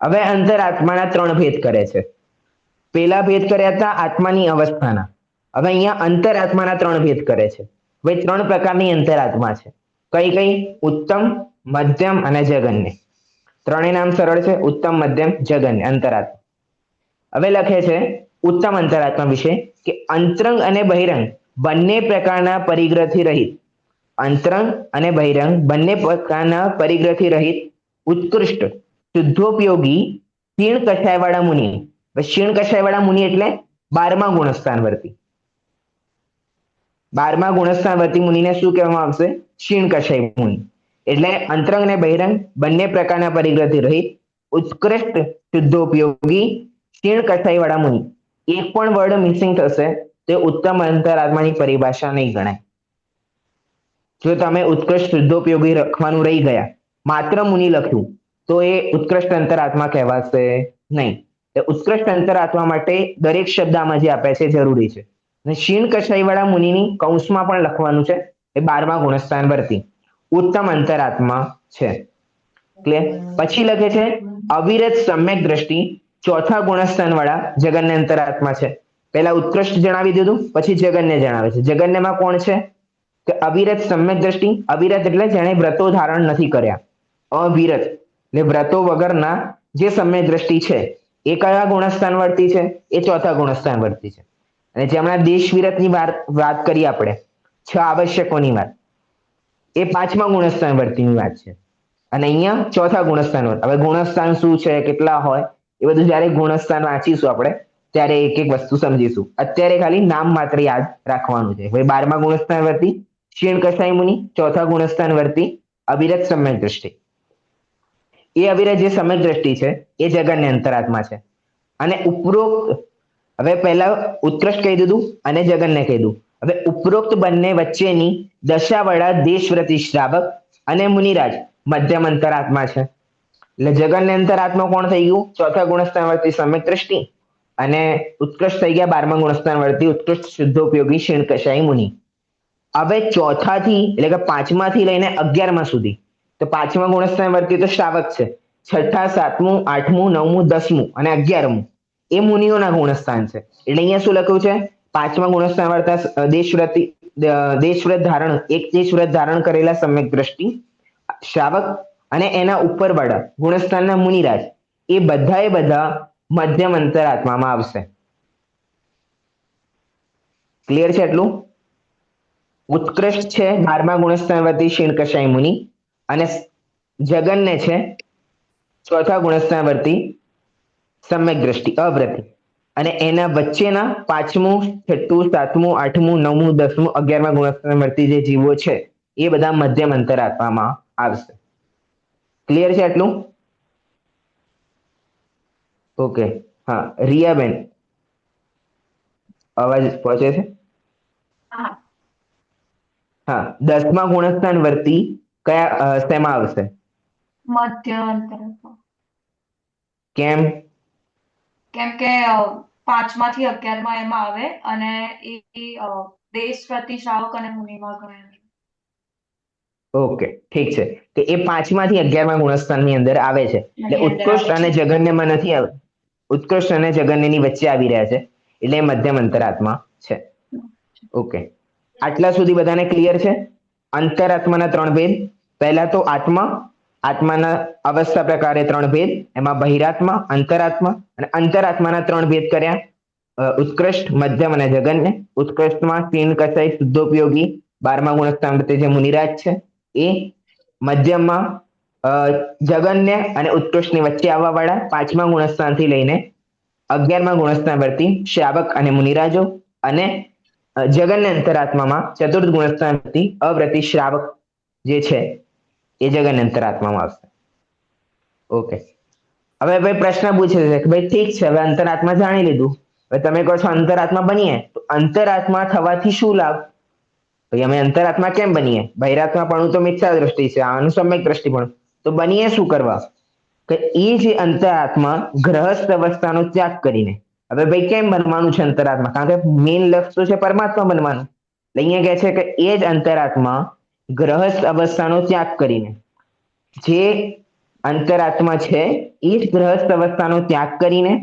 હવે અંતરાત્માના 3 ભેદ કરે છે. પેલા ભેદ કર્યા હતા આત્માની અવસ્થાના. હવે અહીંયા અંતરાત્માના 3 ભેદ કરે છે. ભાઈ 3 પ્રકારની અંતરાત્મા છે. કઈ? ઉત્તમ, મધ્યમ અને જગન્ય. ત્રણેય નામ સરળ છે, ઉત્તમ, મધ્યમ, જગન્ય અંતરાત્મા. હવે લખે છે ઉત્તમ અંતરાત્મા વિશે કે અંતરંગ અને બહિરંગ બંને પ્રકારના પરિગ્રહથી રહિત. અંતરંગ અને બહિરંગ બંને પ્રકારના પરિગ્રહથી રહિત ઉત્કૃષ્ટ શુદ્ધોપયોગી ક્ષીણ કષાયવાળા મુનિ. ક્ષીણ કષાયવાળા મુનિ એટલે 12મા ગુણસ્થાન વર્તી. 12મા ગુણસ્થાન વર્તી મુનિને શું કહેવામાં આવશે? ક્ષીણ કષાય મુનિ. એટલે અંતરંગ અને બહિરંગ બંને પ્રકારના પરિગ્રહથી રહિત ઉત્કૃષ્ટ શુદ્ધોપયોગી ક્ષીણ કષાયવાળા મુનિ. એક પણ વર્ડ મિસિંગ થશે તે ઉત્તમ અંતરાત્માની પરિભાષા નહીં ગણાય. જો તમે ઉત્કૃષ્ટ શુદ્ધોપયોગી લખવાનું રહી ગયા, માત્ર મુનિ લખ્યું, તો એ ઉત્કૃષ્ટ અંતરાત્મા કહેવાશે નહીં. ઉત્કૃષ્ટ અંતરાત્મા માટે દરેક શબ્દ આમાં જે આપ્યા છે જરૂરી છે. અને ક્ષીણ કષાયવાળા મુનિની કૌંસમાં પણ લખવાનું છે, એ 12મા ગુણસ્થાન વર્તી ઉત્તમ અંતરાત્મા છે. ક્લિયર? પછી લખે છે અવિરત સમ્યક દ્રષ્ટિ 4થા ગુણસ્થાન વાળા જગન્ય અંતરાત્મા છે. પહેલા ઉત્કૃષ્ટ જણાવી દીધું, પછી જગન્ય જણાવે છે. જગન્યમાં કોણ છે? કે અવિરત સમ્યક દ્રષ્ટિ. અવિરત એટલે જેણે વ્રતો ધારણ નથી કર્યા. અવિરત એટલે વ્રતો વગરના જે સમ્યક દ્રષ્ટિ છે એ કયા ગુણસ્થાન વર્તી છે? એ 4થા ગુણસ્થાન વર્તી છે. અને જે હમણાં દેશ વિરતની વાત કરી આપણે, 6 આવશ્યકોની વાત, એ 5મા ગુણસ્થાન વર્તીની વાત છે. અને અહીંયા 4થા ગુણસ્થાન વર્ત. હવે ગુણસ્થાન શું છે, કેટલા હોય, એ બધું જ્યારે ગુણસ્થાન વાંચીશું આપણે ત્યારે એક એક વસ્તુ સમજીશું. અત્યારે ખાલી નામ માત્ર યાદ રાખવાનું છે. હવે 12મા ગુણસ્થાન વર્તી ક્ષીણ કષાય મુનિ, 4થા ગુણસ્થાન વર્તી અવિરત સમ્યક દ્રષ્ટિ. એ અવિરત જે સમ્યક દ્રષ્ટિ છે એ જગન્ય અંતરાત્મા છે. અને ઉપરોક્ત, હવે પહેલા ઉત્કૃષ્ટ કહી દીધું અને જગન્ય કહી દીધું. હવે ઉપરોક્ત બંને વચ્ચેની દશાવાળા દેશવ્રતી શ્રાવક અને મુનિરાજ મધ્યમ અંતરાત્મા છે. એટલે જગન્ય અંતરાત્મા કોણ થઈ ગયું? 4થા ગુણસ્થાન વર્તી સમ્યક દ્રષ્ટિ. અને ઉત્કૃષ્ટ થઈ ગયા 12મા ગુણસ્થાન વર્તી ઉત્કૃષ્ટ શુદ્ધોપયોગી ક્ષીણ કષાય મુનિ. હવે 4થાથી એટલે કે 5માથી લઈને 11મા સુધી, તો 5મા ગુણસ્થાન વર્તી તો શ્રાવક છે. 6ઠા, 7મું, 8મું, 9મું, 10મું અને 11મું એ મુનિઓના ગુણસ્થાન છે. એટલે અહીંયા શું લખ્યું છે? 5મા ગુણસ્થાન વર્તા દેશવ્રત ધારણ, એક દેશવ્રત ધારણ કરેલા સમ્યક દ્રષ્ટિ શ્રાવક અને એના ઉપરવાળા ગુણસ્થાનના મુનિરાજ, એ બધા મધ્યમ અંતરાત્મામાં આવશે. ક્લિયર છે એટલું? ઉત્કૃષ્ટ છે 12મા ગુણસ્થાન વર્તી ક્ષીણ કષાય મુનિ, અને જગન્ય છે 4થા ગુણસ્થાન વર્તી સમ્યક દ્રષ્ટિ અવ્રતી. અને એના વચ્ચેના 5મું, 6ઠું, 7મું, 8મું, 9મું, 10મું, 11મા ગુણસ્થાન વર્તી જે જીવો છે એ બધા મધ્યમ અંતરાત્મામાં આવશે. ક્લિયર છે એટલું? ઓકે. હા, રિયાબેન અવાજ પહોંચે છે? હા, 10મા ગુણસ્થાન વર્તી કયા શેમાં આવશે? મધ્ય અંતરાત્મા. કેમ? કેમ કે 5માંથી 11માં એમાં આવે અને એ દેશ પ્રતિ શ્રાવક અને મુનિમાં ગણાય. ઓકે, ઠીક છે. કે એ 5માંથી 11મા ગુણસ્થાનની અંદર આવે છે. એટલે ઉત્કૃષ્ટ અને જગન્યમાં નથી આવે, ઉત્કૃષ્ટ અને જગન્યની વચ્ચે આવી રહ્યા છે, એટલે એ મધ્યમ અંતરાત્મા છે. ઓકે, આટલા સુધી બધાને ક્લિયર છે? અંતરાત્માના 3 ભેદ. પહેલા તો આત્મા, આત્માના અવસ્થા પ્રકારે 3 ભેદ, એમાં બહિરાત્મા, અંતરાત્મા, અને અંતરાત્માના 3 ભેદ કર્યા, ઉત્કૃષ્ટ, મધ્યમ અને જગન્ય. ઉત્કૃષ્ટમાં ક્ષીણ કષાય શુદ્ધોપયોગી 12મા ગુણસ્થાન વર્તે જે મુનિરાજ છે એ, મધ્યમમાં જગન્ય અને ઉત્કૃષ્ટની વચ્ચે આવવા વાળા 5મા ગુણસ્થાનથી લઈને 11મા ગુણસ્થાન વર્તી શ્રાવક અને મુનિરાજો, અને જગન્ય અંતરાત્મામાં 4ર્થ ગુણસ્થાન વર્તી અવ્રતી શ્રાવક જે છે એ જગન્ય અંતરાત્મામાં આવશે. ઓકે, હવે ભાઈ પ્રશ્ન પૂછે છે કે ભાઈ ઠીક છે, હવે અંતરાત્મા જાણી લીધું, હવે તમે કહો છો અંતરાત્મા બનીએ, તો અંતરાત્મા થવાથી શું લાભ? ભાઈ અમે અંતરાત્મા કેમ બનીએ? બહિરાત્મા પણ તો મિથ્યા દ્રષ્ટિ છે, આનું સમ્યક દ્રષ્ટિ પણ, તો બનીએ શું કરવા? કે એ જે અંતરાત્મા ગ્રહસ્થ અવસ્થાનો ત્યાગ કરીને, હવે ભાઈ કેમ બનવાનું છે અંતરાત્મા? કારણ કે મેઇન લક્ષ્ય તો છે પરમાત્મા બનવાનું. અહીંયા કહે છે કે એ જ અંતરાત્મા ગ્રહસ્થ અવસ્થાનો ત્યાગ કરીને, જે અંતરાત્મા છે એ જ ગ્રહસ્થ અવસ્થાનો ત્યાગ કરીને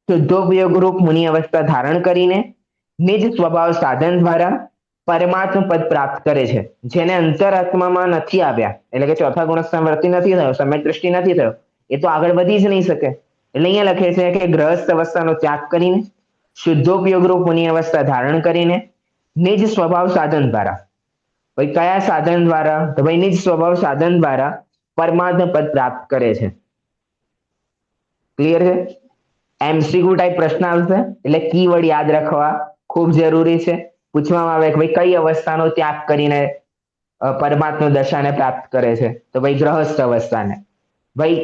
શુદ્ધોપયોગ રૂપ મુનિ અવસ્થા ધારણ કરીને નિજ સ્વભાવ સાધન દ્વારા પરમાત્મ પદ પ્રાપ્ત કરે છે. જેને અંતરાત્મામાં નથી આવ્યા, એટલે કે 4થા ગુણસ્થાન વર્તી નથી થયો, સમ્યક દ્રષ્ટિ નથી થયો, એ તો આગળ વધી જ નહીં શકે. એટલે અહીંયા લખે છે કે ગ્રહસ્થ અવસ્થાનો ત્યાગ કરીને શુદ્ધોપયોગ રૂપ મુનિ અવસ્થા ધારણ કરીને નિજ સ્વભાવ સાધન દ્વારા ભાઈ કયા સાધન દ્વારા? તો ભાઈ નિજ સ્વભાવ સાધન દ્વારા પરમાત્મા પદ પ્રાપ્ત કરે છે. ક્લિયર છે? MCQ ટાઈપ પ્રશ્ન આવશે, એટલે કીવર્ડ યાદ રાખવા ખૂબ જરૂરી છે. પૂછવામાં આવે કે ભાઈ કઈ અવસ્થાનો ત્યાગ કરીને પરમાત્મા દશાને પ્રાપ્ત કરે છે? તો ભાઈ ગ્રહસ્થ અવસ્થાને. ભાઈ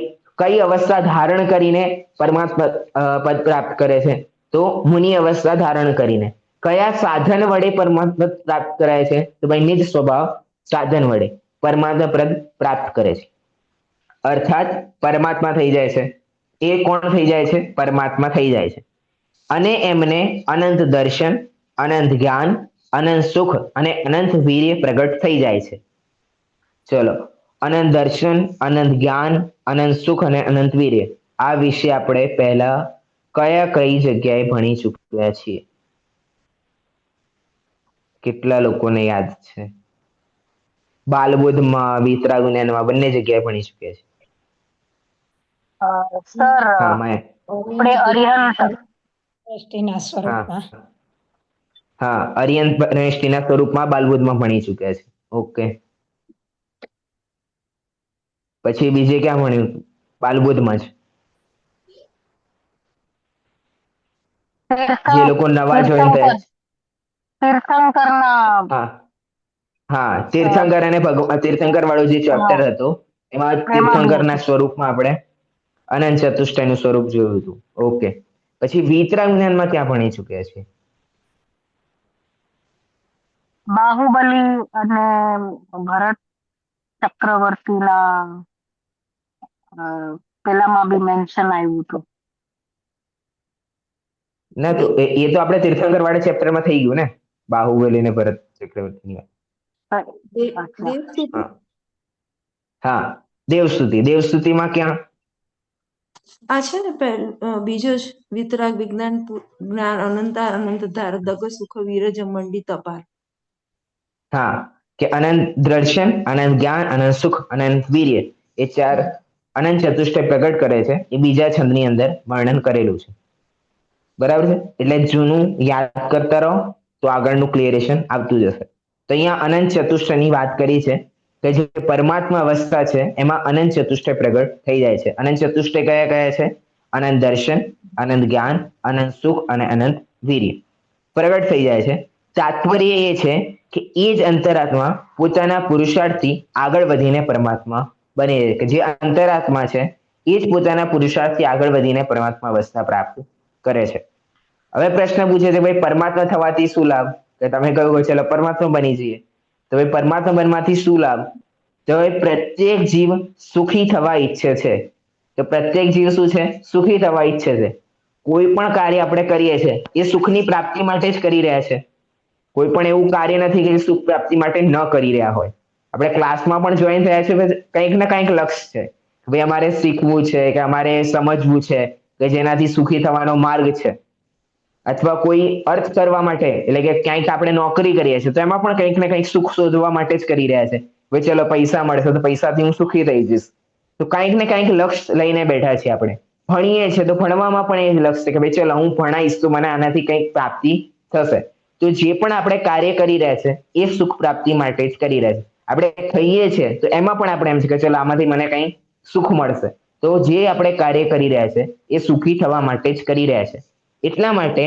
કઈ અવસ્થા ધારણ કરીને પરમાત્મા પદ પ્રાપ્ત કરે છે? તો મુનિ અવસ્થા ધારણ કરીને. કયા સાધન વડે પરમાત્મા પ્રાપ્ત કરાય છે? તો ભાઈ નિજ સ્વભાવ સાધન વડે પરમાત્મા પદ પ્રાપ્ત કરે છે. અર્થાત પરમાત્મા થઈ જાય છે. એ કોણ થઈ જાય છે? પરમાત્મા થઈ જાય છે. અને એમને અનંત દર્શન, અનંત જ્ઞાન, અનંત સુખ અને અનંત વીર્ય પ્રગટ થઈ જાય છે. ચલો, અનંત દર્શન, અનંત જ્ઞાન, અનંત સુખ અને અનંત વીર્ય, આ વિશે આપણે પહેલા કઈ જગ્યાએ ભણી ચૂક્યા છીએ? કેટલા લોકોને યાદ છે? બાલબુદ્ધમાં, વિતરાગ જ્ઞાનમાં બંને જગ્યાએ ભણી ચૂક્યા છે. સર હા માય. આપણે અરિહંત દ્રષ્ટિના સ્વરૂપમાં. હા, અરિયંત દ્રષ્ટિના સ્વરૂપમાં બાલબુદ્ધમાં ભણી ચૂક્યા છે. ઓકે. પછી બીજે ક્યાં ભણ્યું? બાલબુદ્ધમાં જ. જે લોકો નવા જોઈન થયા છે. તીર્થંકરના હા હા, તીર્થંકર અને તીર્થંકર વાળું જે ચેપ્ટર હતું એમાં તીર્થંકરના સ્વરૂપમાં આપણે અનંત ચતુષ્ટયનું સ્વરૂપ જોયું હતું. ઓકે. પછી વિતરાગ જ્ઞાનમાં ક્યાં ભણી ચૂક્યા છે? બાહુબલી અને ભરત ચક્રવર્તીના પેલામાં બી મેન્શન આવ્યું હતું. ના, તો એ તો આપણે તીર્થંકર વાળા ચેપ્ટરમાં થઈ ગયું ને, બાહુબલી ને ભરત ચક્રવર્તીની વાત. દેવસ્તુતિ. હા, દેવસ્તુતિમાં ક્યાં? આ છે ને બીજો જ વિતરાગ વિજ્ઞાન જ્ઞાન અનંતા અનંત ધાર દગ સુખ વીરજ મંડી તપાર. હા, કે અનંત દર્શન, અનંત જ્ઞાન, અનંત સુખ, અનંત વીર્ય, એ ચાર અનંત ચતુષ્ટય પ્રગટ કરે છે. એ બીજા છંદની અંદર વર્ણન કરેલું છે. બરાબર છે? એટલે જૂનું યાદ કરતા રહો તો આગળનું ક્લિયરેશન આવતું જશે. તો અહીંયા અનંત ચતુષ્ટયની વાત કરી છે કે જે પરમાત્મા અવસ્થા છે એમાં અનંત ચતુષ્ટય પ્રગટ થઈ જાય છે. અનંત ચતુષ્ટય કયા કયા છે? અનંત દર્શન, અનંત જ્ઞાન, અનંત સુખ અને અનંત વીર્ય પ્રગટ થઈ જાય છે. તાત્પર્ય એ છે કે એ જ અંતરાત્મા પોતાના પુરુષાર્થથી આગળ વધીને પરમાત્મા બની રહે, કે જે અંતરાત્મા છે એ જ પોતાના પુરુષાર્થથી આગળ વધીને પરમાત્મા અવસ્થા પ્રાપ્ત કરે છે. હવે પ્રશ્ન પૂછે છે ભાઈ પરમાત્મા થવાથી શું લાભ? કે તમે કહ્યું કે ચલો પરમાત્મા બની જઈએ, તો ભાઈ પરમાત્મા બનવાથી શું લાભ? તો ભાઈ પ્રત્યેક જીવ સુખી થવા ઈચ્છે છે. તો પ્રત્યેક જીવ શું છે? સુખી થવા ઈચ્છે છે. કોઈ પણ કાર્ય આપણે કરીએ છીએ એ સુખની પ્રાપ્તિ માટે જ કરી રહ્યા છે. કોઈ પણ એવું કાર્ય નથી કે સુખ પ્રાપ્તિ માટે ન કરી રહ્યા હોય. આપણે ક્લાસમાં પણ જોઈન થયા છે, કંઈક ને કંઈક લક્ષ્ય છે. ભાઈ અમારે શીખવું છે, કે અમારે સમજવું છે કે જેનાથી સુખી થવાનો માર્ગ છે. અથવા કોઈ અર્થ કરવા માટે, એટલે કે ક્યાંક આપણે નોકરી કરીએ છીએ તો એમાં પણ કંઈક ને કંઈક સુખ શોધવા માટે જ કરી રહ્યા છે. ભાઈ ચલો પૈસા મળશે તો પૈસાથી હું સુખી થઈ જઈશ. તો કંઈક ને કંઈક લક્ષ્ય લઈને બેઠા છીએ આપણે. ભણીએ છીએ તો ભણવામાં પણ એ જ લક્ષ્ય છે કે ભાઈ ચલો હું ભણાઈશ તો મને આનાથી કંઈક પ્રાપ્તિ થશે. તો જે પણ આપણે કાર્ય કરી રહ્યા છે એ સુખ પ્રાપ્તિ માટે જ કરી રહ્યા છે. આપણે ખાઈએ છીએ તો એમાં પણ આપણે એમ છે કે ચલો આમાંથી મને કંઈ સુખ મળશે. તો જે આપણે કાર્ય કરી રહ્યા છે એ સુખી થવા માટે જ કરી રહ્યા છે. એટલા માટે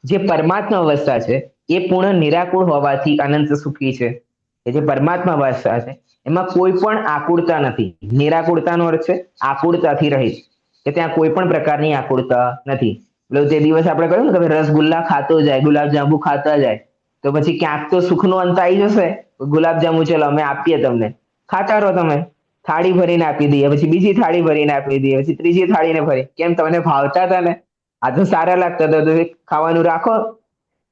જે પરમાત્મા અવસ્થા છે એ પૂર્ણ નિરાકુળ હોવાથી અનંત સુખી છે. એ જે પરમાત્મા અવસ્થા છે એમાં કોઈ પણ આકુળતા નથી. નિરાકુળતાનો અર્થ છે આકુળતાથી રહિત, કે ત્યાં કોઈ પણ પ્રકારની આકુળતા નથી. એટલે તે દિવસ આપણે કહ્યું ને કે રસગુલ્લા ખાતો જાય, ગુલાબજાંબુ ખાતા જાય, તો પછી ક્યાંક તો સુખનો અંત આવી જશે. ગુલાબજાંબુ ચલો અમે આપીએ તમને, ખાતા રહો તમે, થાળી ભરીને આપી દઈએ, પછી બીજી થાળી ભરીને આપી દઈએ, પછી ત્રીજી થાળીને ભરી. કેમ? તમને ભાવતા હતા ને, આ તો સારા લાગતા હતા, તો ખાવાનું રાખો.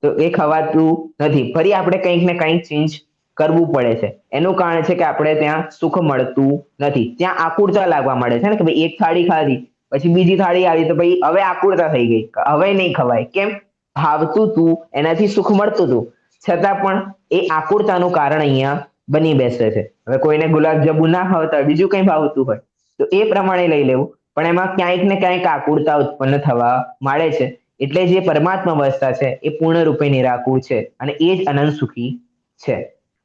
તો એ ખવાતું નથી. ફરી આપણે કંઈક ને કંઈક ચેન્જ કરવું પડે છે. એનું કારણ છે કે આપણે ત્યાં સુખ મળતું નથી. ત્યાં આકુળતા લાગવા મળે છે ને, કે ભાઈ એક થાળી ખાધી પછી બીજી થાળી આવી તો ભાઈ હવે આકુળતા થઈ ગઈ, હવે નહીં ખવાય. કેમ? ભાવતું તું, એનાથી સુખ મળતું હતું, છતાં પણ એ આકુળતાનું કારણ અહીંયા બની બેસે છે. હવે કોઈને ગુલાબજાંબુ ના ખાવતા હોય, બીજું કંઈ ભાવતું હોય તો એ પ્રમાણે લઈ લેવું, પણ એમાં ક્યાંક ને ક્યાંક આકુળતા ઉત્પન્ન થવા માંડે છે. એટલે જે પરમાત્મા અવસ્થા છે એ પૂર્ણ રૂપે નિરાકુળ છે અને એ જ અનંત સુખી છે.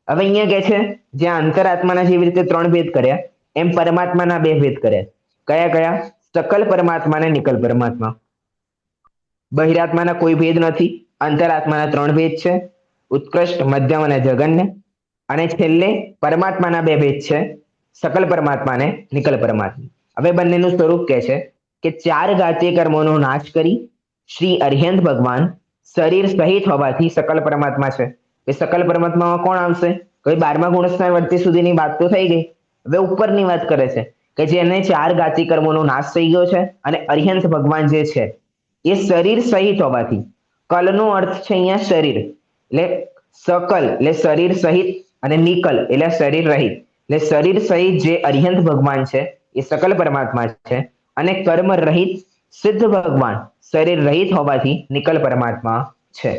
હવે અહીંયા કે છે જ્યાં અંતરાત્માના જેવી રીતે 3 ભેદ કર્યા એમ પરમાત્માના 2 ભેદ કર્યા. કયા કયા? સકલ પરમાત્મા અને નિકલ પરમાત્મા. બહિરાત્માના કોઈ ભેદ નથી. અંતરાત્માના 3 ભેદ છે, ઉત્કૃષ્ટ, મધ્યમ અને જગન્ય. અને છેલ્લે પરમાત્માના 2 ભેદ છે, સકલ પરમાત્મા અને નિકલ પરમાત્મા. હવે બંનેનું સ્વરૂપ કહે છે કે 4 ઘાતીય કર્મોનો નાશ કરી શ્રી અરિહંત ભગવાન શરીર સહિત હોવાથી સકલ પરમાત્મા છે. એ સકલ પરમાત્મામાં કોણ આવશે? કોઈ 12મા ગુણસ્થાન વર્તી સુધીની વાત તો થઈ ગઈ. હવે ઉપરની વાત કરે છે કે જેને 4 ઘાતી કર્મોનો નાશ થઈ ગયો છે અને અરિહંત ભગવાન જે છે એ શરીર સહિત હોવાથી, કલનો અર્થ છે અહીંયા શરીર, એટલે સકલ એટલે શરીર સહિત અને નિકલ એટલે શરીર રહિત. એટલે શરીર સહિત જે અરિહંત ભગવાન છે એ સકલ પરમાત્મા છે અને કર્મ રહિત સિદ્ધ ભગવાન શરીર રહિત હોવાથી નિકલ પરમાત્મા છે.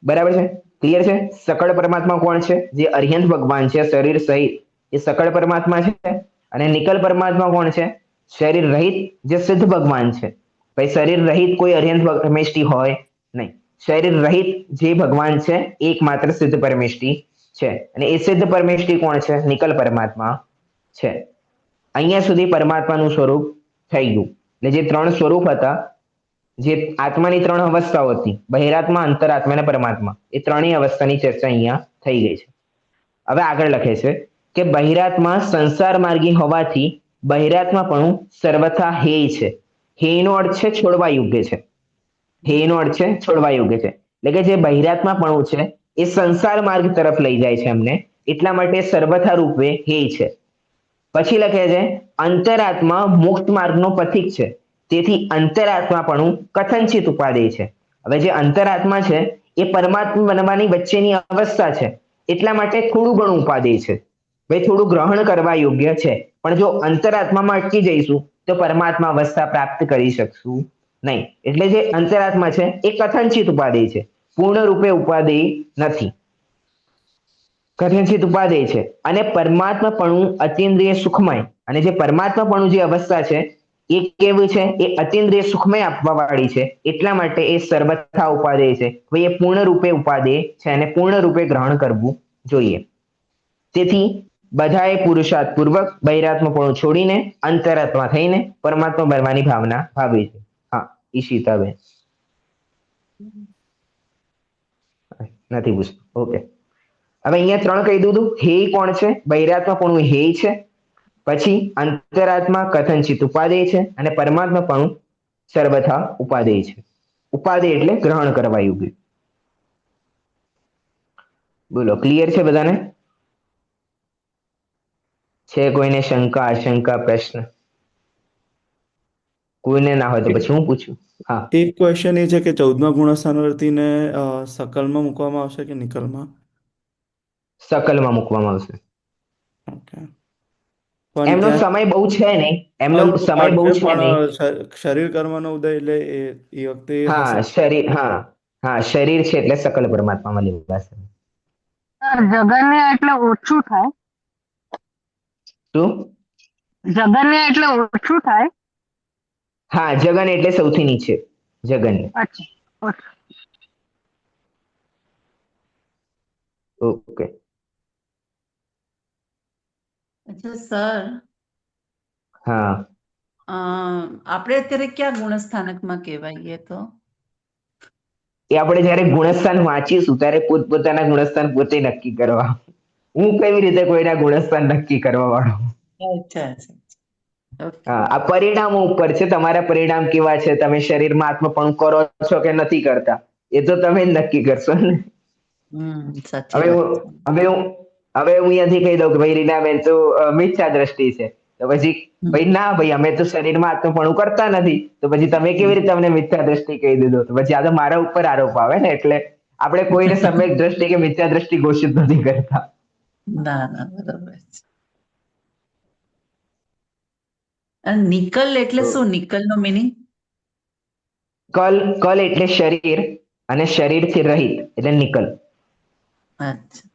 બરાબર છે? ક્લિયર છે? સકળ પરમાત્મા કોણ છે? જે અરિહંત ભગવાન છે શરીર સહિત એ સકળ પરમાત્મા છે. અને નિકલ પરમાત્મા કોણ છે? શરીર રહિત જે સિદ્ધ ભગવાન છે. ભાઈ શરીર રહિત કોઈ અરિહંત પરમેષ્ઠી હોય નહીં. શરીર રહિત જે ભગવાન છે એકમાત્ર સિદ્ધ પરમેષ્ઠી છે. અને એ સિદ્ધ પરમેષ્ઠી કોણ છે? નિકલ પરમાત્મા છે. અહીંયા સુધી પરમાત્માનું સ્વરૂપ થઈ ગયું. એટલે જે 3 સ્વરૂપ હતા, જે આત્માની 3 અવસ્થાઓ હતી, બહિરાત્મા, અંતરાત્મા અને પરમાત્મા, એ 3 અવસ્થાની ચર્ચા અહીંયા થઈ ગઈ છે. હવે આગળ લખે છે કે બહિરાત્મા સંસાર માર્ગી હોવાથી બહિરાત્માપણું સર્વથા હેય છે. હેયનો અર્થ છે છોડવા યોગ્ય છે. હેયનો અર્થ છે છોડવા યોગ્ય છે. એટલે કે જે બહિરાત્માપણું છે એ સંસાર માર્ગ તરફ લઈ જાય છે અમને, એટલા માટે સર્વથા રૂપે હેય છે. પછી લખે છે અંતરાત્મા મુક્ત માર્ગનો પથિક છે, તેથી અંતરાત્માપણું કથનચિત ઉપાદેય છે. હવે જે અંતરાત્મા છે એ પરમાત્મા બનવાની વચ્ચેની અવસ્થા છે, એટલા માટે થોડું ઘણું ઉપાદેય છે. ભાઈ થોડું ગ્રહણ કરવા યોગ્ય છે, પણ જો અંતરાત્મામાં અટકી જઈશું તો પરમાત્મા અવસ્થા પ્રાપ્ત કરી શકશું નહીં. એટલે જે અંતરાત્મા છે એ કથનચિત ઉપાદેય છે, પૂર્ણ રૂપે ઉપાદેય નથી. કથનચિત ઉપાદેય છે. અને પરમાત્માપણું અતિન્દ્રિય સુખમય, અને જે પરમાત્માપણું જે અવસ્થા છે એ કેવું છે? એ અતિન્દ્રિય સુખમય આપવા વાળી છે, એટલા માટે એ સર્વથા ઉપાદેય છે. ભાઈ એ પૂર્ણ રૂપે ઉપાદેય છે અને પૂર્ણ રૂપે ગ્રહણ કરવું જોઈએ. તેથી બધાએ પુરુષાર્થ પૂર્વક બહિરાત્માપણું છોડીને અંતરાત્મા થઈને પરમાત્મા બનવાની ભાવના ભાવી છે. હા, ઈશિતાબેન નથી પૂછતું. ઓકે, હવે અહીંયા 3 કહી દીધું. હેય કોણ છે? બહિરાત્માપણું હેય છે. પછી અંતરાત્મા કથનચિત ઉપાદેય છે અને પરમાત્માપણું સર્વથા ઉપાદેય છે. ઉપાદેય એટલે ગ્રહણ કરવા યોગ્ય. બોલો, ક્લિયર છે બધાને? છે કોઈને શંકા, આશંકા, પ્રશ્ન? કોઈને ના હોય તો પછી હું પૂછું. હા, એક ક્વેશ્ચન એ છે કે 14મા ગુણસ્થાનવર્તીને સકલમાં મૂકવામાં આવશે કે નિકલમાં? સકલમાં મૂકવામાં આવશે. ઓકે. એમનો સમય બહુ છે નહીં, એમનો સમય બહુ છે નહીં. શરીર કર્મનો ઉદય એટલે એ વખતે હા, શરીર, હા શરીર છે એટલે સકલ પરમાત્મામાં લેવાશે. જગન્ય એટલે ઓછું થાય? શું? જગન્ય એટલે ઓછું થાય? હા, જગન એટલે સૌથી નીચે, જગન્ય. અચ્છા, ઓકે. અચ્છા સર, હા, આપણે અત્યારે ક્યાં ગુણસ્થાનકમાં કહેવાઈએ તો? એ આપણે જયારે ગુણસ્થાન વાંચીશું ત્યારે પોતપોતાના ગુણસ્થાન પોતે નક્કી કરવા. હું કેવી રીતે કોઈના ગુણસ્થાન નક્કી કરવા વાળો? અચ્છા. હા, આ પરિણામો ઉપર છે. તમારા પરિણામ કેવા છે, તમે શરીરમાં આત્મપણું કરો છો કે નથી કરતા, એ તો તમે જ નક્કી કરશો ને. હવે હું અહીંયાથી કહી દઉં કે ભાઈ રીનાબેન તો મિથ્યા દ્રષ્ટિ છે, તો પછી ભાઈ ના ભાઈ અમે તો શરીરમાં આત્મપણું કરતા નથી, તો પછી તમે કેવી રીતે અમને મિથ્યા દ્રષ્ટિ કહી દીધો? તો પછી આ તો મારા ઉપર આરોપ આવે ને. એટલે આપણે કોઈને સમ્યક દ્રષ્ટિ કે મિથ્યા દ્રષ્ટિ ઘોષિત નથી કરતા. ના બરાબર છે. નિકલ એટલે શું? Nickel no meaning? કલ એટલે શરીર અને શરીરથી રહિત એટલે નિકલ. અચ્છા.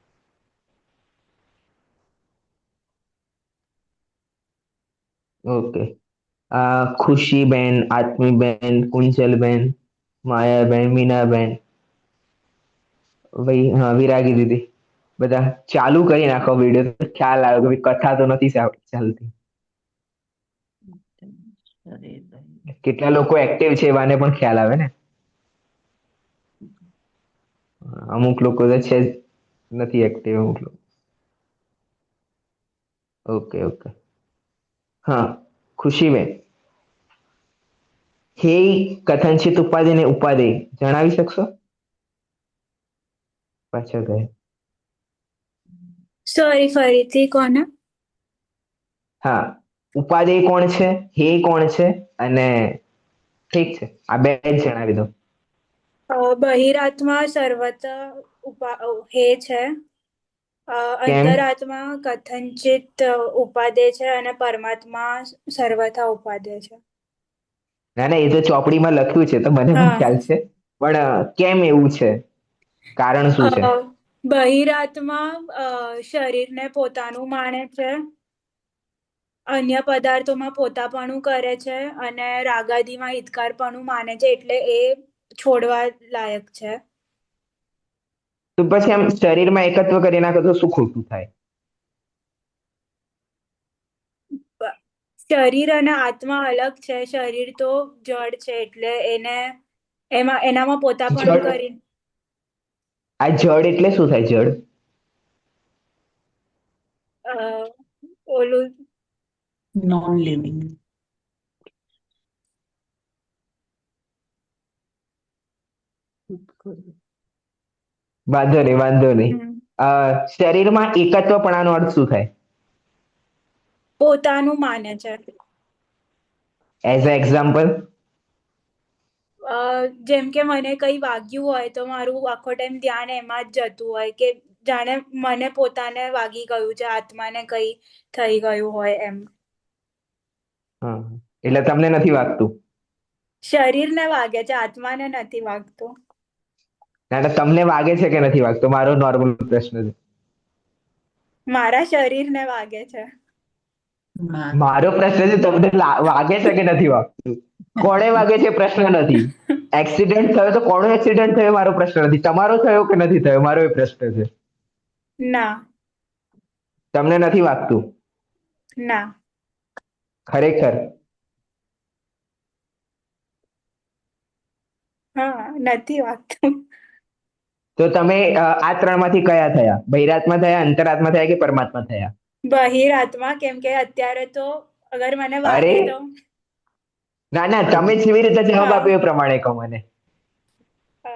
ઓકે. ખુશીબેન, આત્મીબેન, કુંજલબેન, માયાબેન, મીનાબેન, ભાઈ હા, વિરાગી દીદી, બધા ચાલુ કરી નાખો વિડીયો, તો ખ્યાલ આવે કે ભાઈ કથા તો નથી ચાલતી. શરીર દહીં. કેટલા લોકો એક્ટિવ છે એવાને પણ ખ્યાલ આવે ને. અમુક લોકો તો છે જ નથી એક્ટિવ અમુક લોકો. Okay okay. હા, ખુશીબેન, હે કથનચિત ઉપાધિ ને ઉપાધિ જણાવી શકશો? પાછળ ગયા. સોરી, ફરીથી કોને? હા, ઉપાદેય કોણ છે, હે કોણ છે, અને ઠીક છે આ બે જ જણાવી દો. બહિરાત્મા સર્વત્ર હે છે. કેમ? અંતરાત્મા કથનચિત ઉપાદે છે અને પરમાત્મા સર્વથા ઉપાદે છે. ના ના, એ તો ચોપડીમાં લખ્યું છે તો મને પણ હા. ખ્યાલ છે, પણ કેમ એવું છે, કારણ શું છે? બહિરાત્મા શરીરને પોતાનું માને છે, અન્ય પદાર્થોમાં પોતાપણું કરે છે અને રાગાદીમાં હિતકારપણું માને છે, એટલે એ છોડવા લાયક છે. તો પછી આમ શરીરમાં એકત્વ કરી નાખો તો શું ખોટું થાય? શરીર અને આત્મા અલગ છે. શરીર તો જડ છે, એટલે એનામાં પોતાપણું જડ, કરી આ જડ એટલે શું થાય જડ? અ, ઓલું નોન લિવિંગ. વાંધો નહીં વાંધો નહીં. હમ, શરીરમાં એકત્વપણાનો અર્થ શું થાય? પોતાનું માને છે. As a example? જેમ કે મને કઈ વાગ્યું હોય તો મારું આખો ટાઈમ ધ્યાન એમાં જ જતું હોય કે જાણે મને પોતાને વાગી ગયું છે, આત્માને કઈ થઈ ગયું હોય એમ. હા, એટલે તમને નથી વાગતું? શરીરને વાગે છે, આત્માને નથી વાગતું. ના ના, તમને વાગે છે કે નથી વાગતું, મારો નોર્મલ પ્રશ્ન છે. મારા શરીરને વાગે છે. મારો પ્રશ્ન છે તમને વાગે છે કે નથી વાગતું? કોણે વાગે છે પ્રશ્ન નથી. એક્સિડન્ટ થયો તો કોનો એક્સિડન્ટ થયો મારો પ્રશ્ન નથી, તમારો થયો કે નથી થયો મારો એ પ્રશ્ન છે. ના. તમને નથી વાગતું? ના. ખરેખર? હા, નથી વાગતું. તો તમે આ ત્રણમાંથી કયા થયા? બહિરાત્મા થયા, અંતરાત્મા થયા કે પરમાત્મા થયા? બહિરાત્મા, કેમ કે અત્યારે તો અગર મને અરે વાગે તો ના ના, તમે જેવી રીતે જવાબ હા, આપ્યો એ પ્રમાણે કહો મને. અ,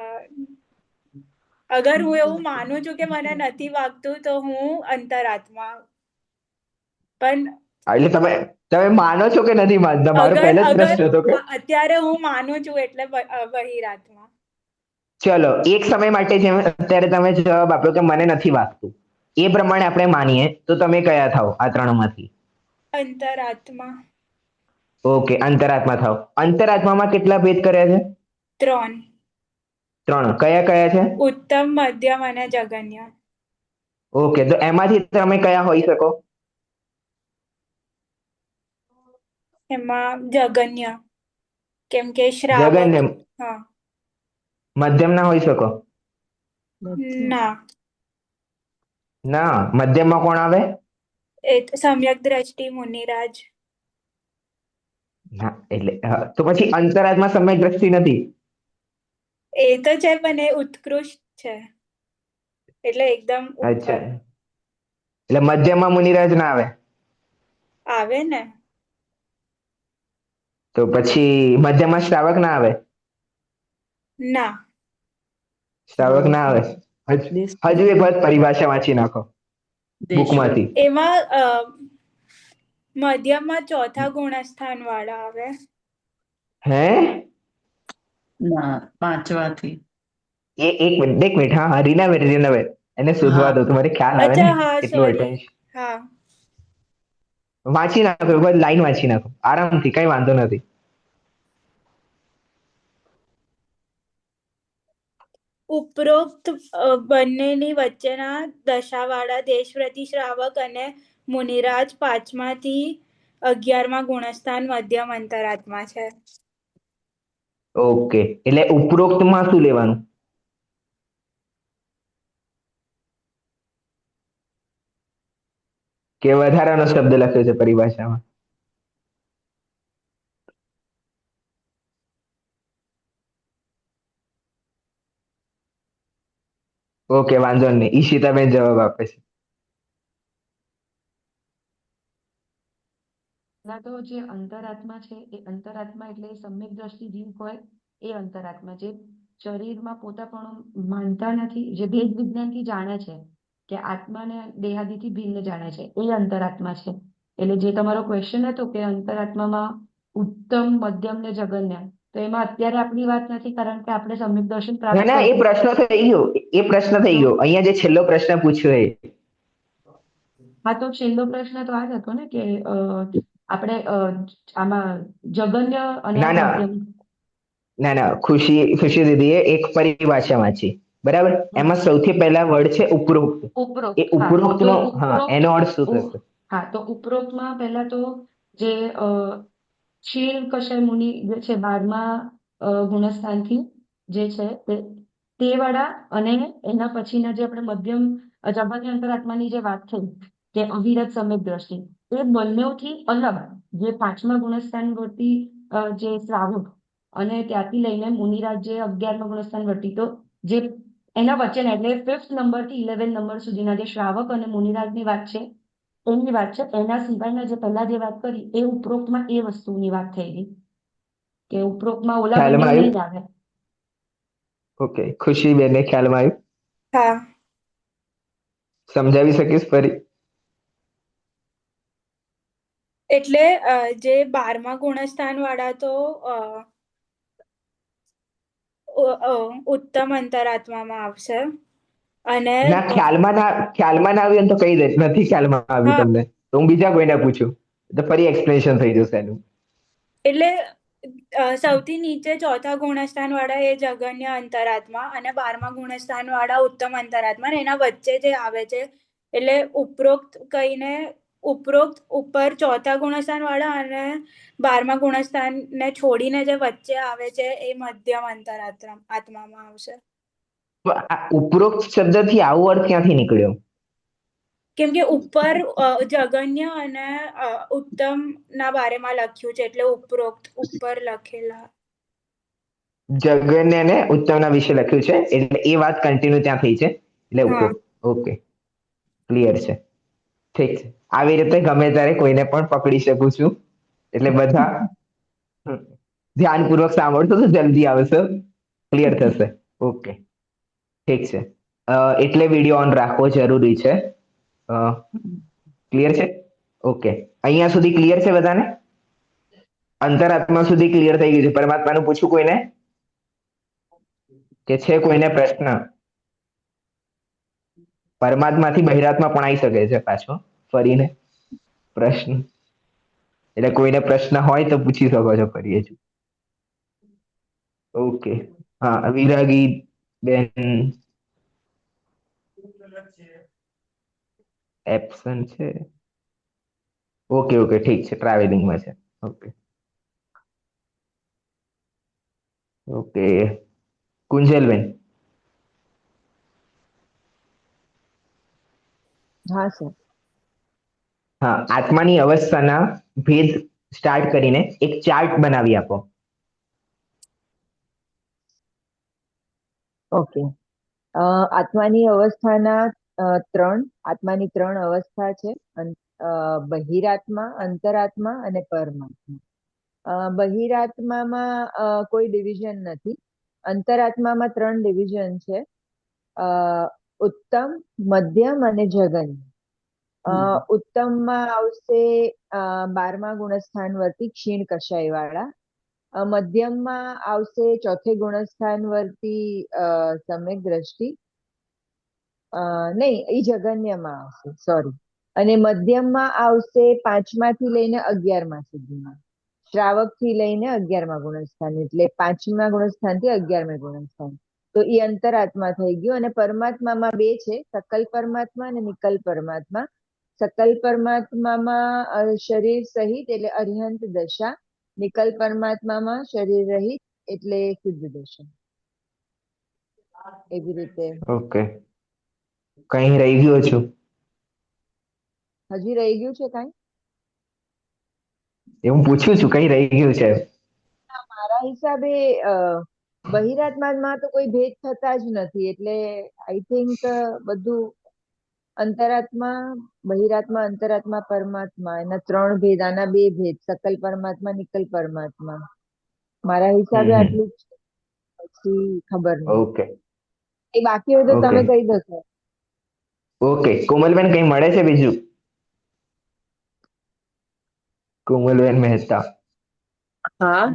અગર હું એવું માનું છું કે મને નથી વાગતું તો હું અંતરાત્મા. પણ એટલે તમે તમે માનો છો કે નથી માનતા? મારો અગર પહેલો જ અગર પ્રશ્ન હતો કે અત્યારે હું માનું છું એટલે બહિરાત્મા. ચલો એક સમય માટે જેમ અત્યારે તમે જવાબ આપ્યો કે મને નથી વાગતું, એ પ્રમાણે આપણે માનીએ તો તમે કયા થાવ આ ત્રણમાંથી? અંતરાત્મા. ઓકે, અંતરાત્મા થાવ. અંતરાત્મામાં કેટલા ભેદ કર્યા છે? 3. ત્રણ. કયા કયા છે? ઉત્તમ, મધ્યમ અને જગન્ય. ઓકે, તો એમાંથી તમે કયા હોઈ શકો? એમાં જગન્ય, કેમ કે શ્રાવક. જગન્ય. હા. મધ્યમ ના હોઈ શકો? ના. ના, મધ્યમમાં કોણ આવે? એ તો સમ્યક દ્રષ્ટિ, મુનિરાજ. ના, એટલે તો પછી અંતરાત્મા સમ્યક દ્રષ્ટિ નથી? એ તો છે, પણ એ ઉત્કૃષ્ટ છે, એટલે એકદમ અચ્છા, ઉપર. એટલે મધ્યમમાં મુનિરાજ ના આવે? આવે ને. તો પછી મધ્યમમાં શ્રાવક ના આવે? ના. શ્રાવક ના આવે. હજુ એક વાર પરિભાષા વાંચી નાખો બુકમાંથી. એમાં મધ્યમમાં ચોથા ગુણસ્થાન વાળા આવે. હે? ના, 5વાથી. એક મિનિટ, હા હા, રીનાબેન રીનાબેન, એને શોધવા હા. દો, તમારે ખ્યાલ આવે ને અચ્છા, હા, એટલું સોરી. અટેન્શન. હા. વાંચી નાખો, એક વાર લાઈન વાંચી નાખો આરામથી, કઈ વાંધો નથી. ઉપરોક્ત બંનેની વચ્ચેના દશાવાળા દેશવ્રતિ શ્રાવક અને મુનિરાજ 5માંથી 11મા ગુણસ્થાન મધ્યમ અંતરાત્મા છે. ઓકે, એટલે ઉપરોક્તમાં શું લેવાનું? કે વધારાનો શબ્દ લખ્યો છે પરિભાષામાં? ઓકે, વાંધો નહીં. ઈશિતાબેન જવાબ આપે છે. પહેલા તો જે અંતરાત્મા છે એ અંતરાત્મા એટલે સમ્યક દ્રષ્ટિ જીવ હોય એ અંતરાત્મા, જે શરીરમાં પોતાપણું માનતા નથી, જે ભેદ વિજ્ઞાનથી જાણે છે કે આત્માને દેહાદિથી ભિન્ન જાણે છે, એ અંતરાત્મા છે. એટલે જે તમારો ક્વેશ્ચન હતો કે અંતરાત્મામાં ઉત્તમ, મધ્યમ ને જગન્ય, તો એમાં અત્યારે આપણી વાત નથી, કારણ કે આપણે સમ્યક દર્શન ના પ્રાપ્ત ના, એ કરશું. પ્રશ્ન થઈ ગયો, એ પ્રશ્ન થઈ ગયો. અહીંયા જે છેલ્લો પ્રશ્ન પૂછ્યો એ. હા, તો છેલ્લો પ્રશ્ન તો આ જ હતો ને કે આપણે આમાં જગન્ય અને ના ના મધ્યમ. ના ના, ખુશી દીદીએ એક પરિભાષા વાંચી, બરાબર? એમાં સૌથી પહેલા વર્ડ છે ઉપરોક્ત. ઉપરોક્ત. એ ઉપરોક્તનો, હા, એનો અર્થ શું ઉપ- થશે? હા, તો ઉપરોક્તમાં પહેલા તો જે ક્ષીર કશાય મુનિ જે છે 12મા ગુણસ્થાનથી જે છે તે વાળા, અને એના પછીના જે આપણે મધ્યમ જગન્ય અંતરાત્માની જે વાત થઈ કે અવિરત સમ્યક દ્રષ્ટિ, એ બંનેથી અલગ જે 5મા ગુણસ્થાન વર્તી જે શ્રાવક, અને ત્યાંથી લઈને મુનિરાજ જે 11મા ગુણસ્થાન વર્તી, તો જે એના વચ્ચેના એટલે 5th નંબરથી 11 નંબર સુધીના જે શ્રાવક અને મુનિરાજની વાત છે એમની વાત છે. એના સિવાયના જે પહેલા જે વાત કરી એ ઉપરોક્તમાં એ વસ્તુની વાત થઈ ગઈ કે ઉપરોક્તમાં ઓલા બંને ખ્યાલમાં નહીં આવ્યું? આવે. ઓકે, ખુશી બેને ખ્યાલમાં આવ્યું? હા. સમજાવી શકીશ ફરી? એટલે જે 12મા ગુણસ્થાન વાળા તો ઉત્તમ અંતરાત્મામાં આવશે, અને ના, ખ્યાલમાં ના આવ્યું ને તો કહી દે નથી ખ્યાલમાં આવ્યું હા, તમને, તો હું બીજા કોઈને પૂછું તો ફરી એક્સપ્લેનેશન થઈ જશે એનું. એટલે સૌથી નીચે 4થા ગુણસ્થાન વાળા એ જગન્ય અંતરાત્મા, અને 12મા ગુણસ્થાન વાળા ઉત્તમ અંતરાત્મા, અને એના વચ્ચે જે આવે છે એટલે ઉપરોક્ત કહીને ઉપરોક્ત ઉપર 4થા ગુણસ્થાન વાળા, અને 12મા ગુણસ્થાન ને છોડીને જે વચ્ચે આવે છે એ મધ્યમ આત્મામાં આવશે. તો આ ઉપરોક્ત શબ્દથી આવો અર્થ ક્યાંથી નીકળ્યો? કેમ કે ઉપર જગન્ય અને ઉત્તમ ના બારેમાં લખ્યું છે, એટલે ઉપરોક્ત ઉપર લખેલા. જગન્ય ને ઉત્તમના વિશે લખ્યું છે એટલે એ વાત કન્ટિન્યુ ત્યાં થઈ છે, એટલે હા. ઉપરોક્ત. ઓકે, ક્લિયર છે. ઠીક છે. આવી રીતે ગમે ત્યારે કોઈને પણ પકડી શકું છું, એટલે બધા ધ્યાનપૂર્વક સાંભળશો તો જલ્દી આવશે, ક્લિયર થશે. ઓકે, ઠીક છે. એટલે વિડીયો ઓન રાખવો જરૂરી છે. ક્લિયર છે? ઓકે, અહીંયા સુધી ક્લિયર છે બધાને? અંતરાત્મા સુધી ક્લિયર થઈ ગયું છે. પરમાત્માનું પૂછું કોઈને? કે છે કોઈને પ્રશ્ન? પરમાત્માથી બહિરાત્મા પણ આવી શકે છે પાછો ફરીને પ્રશ્ન, એટલે કોઈને પ્રશ્ન હોય તો પૂછી શકો છો ફરી હજુ. ઓકે, હા, વિરાગી બેન એબસન્ટ છે. ઓકે ઓકે, ઠીક છે, ટ્રાવેલિંગમાં છે. Okay okay, Kunjalben. હા સર. હા, આત્માની અવસ્થાના ભેદ સ્ટાર્ટ કરીને એક ચાર્ટ બનાવી આપો. ઓકે. આત્માની અવસ્થાના આત્માની 3 અવસ્થા છે: બહિરાત્મા, અંતરાત્મા અને પરમાત્મા. બહિરાત્મામાં કોઈ ડિવિઝન નથી. અંતરાત્મામાં 3 ડિવિઝન છે: ઉત્તમ, મધ્યમ અને જગન્ય. ઉત્તમમાં આવશે 12મા ગુણસ્થાન વર્તી ક્ષીણ કષાય વાળા. મધ્યમમાં આવશે 4થે ગુણસ્થાન વર્તી સમ્યક દ્રષ્ટિ, નહીં, એ જગન્યમાં આવશે, સોરી. અને મધ્યમમાં આવશે 5માથી લઈને 11મા સુધીમાં, શ્રાવક થી લઈને 11મા ગુણસ્થાન, એટલે 5મા ગુણસ્થાનથી 11મા ગુણસ્થાન. તો એ અંતરાત્મા થઈ ગયું. અને પરમાત્મામાં 2 છે: સકલ પરમાત્મા અને નિકલ પરમાત્મા. સકલ પરમાત્મામાં શરીર સહિત એટલે અરિહંત દશા, નિકલ પરમાત્મામાં શરીર રહિત એટલે સિદ્ધ દશા. એવી રીતે. ઓકે, કઈ રહી ગયો છું? હજી રહી ગયું છે કાંઈ? હું પૂછું છું કઈ રહી ગયું છે? મારા હિસાબે બહિરાત્મામાં તો કોઈ ભેદ થતા જ નથી, એટલે આઈ થિંક બધું અંતરાત્મા, બહિરાત્મા, અંતરાત્મા, પરમાત્મા, એના 3 ભેદ, આના 2 ભેદ, સકલ પરમાત્મા, નિકલ પરમાત્મા. મારા હિસાબે આટલું જ છે. પછી ખબર નહીં. ઓકે એ બાકી હોય તો ઓકે તમે કહી દો સર. ઓકે, કોમલબેન કઈ મળે છે બીજું? કોમલબેન મહેતા. હા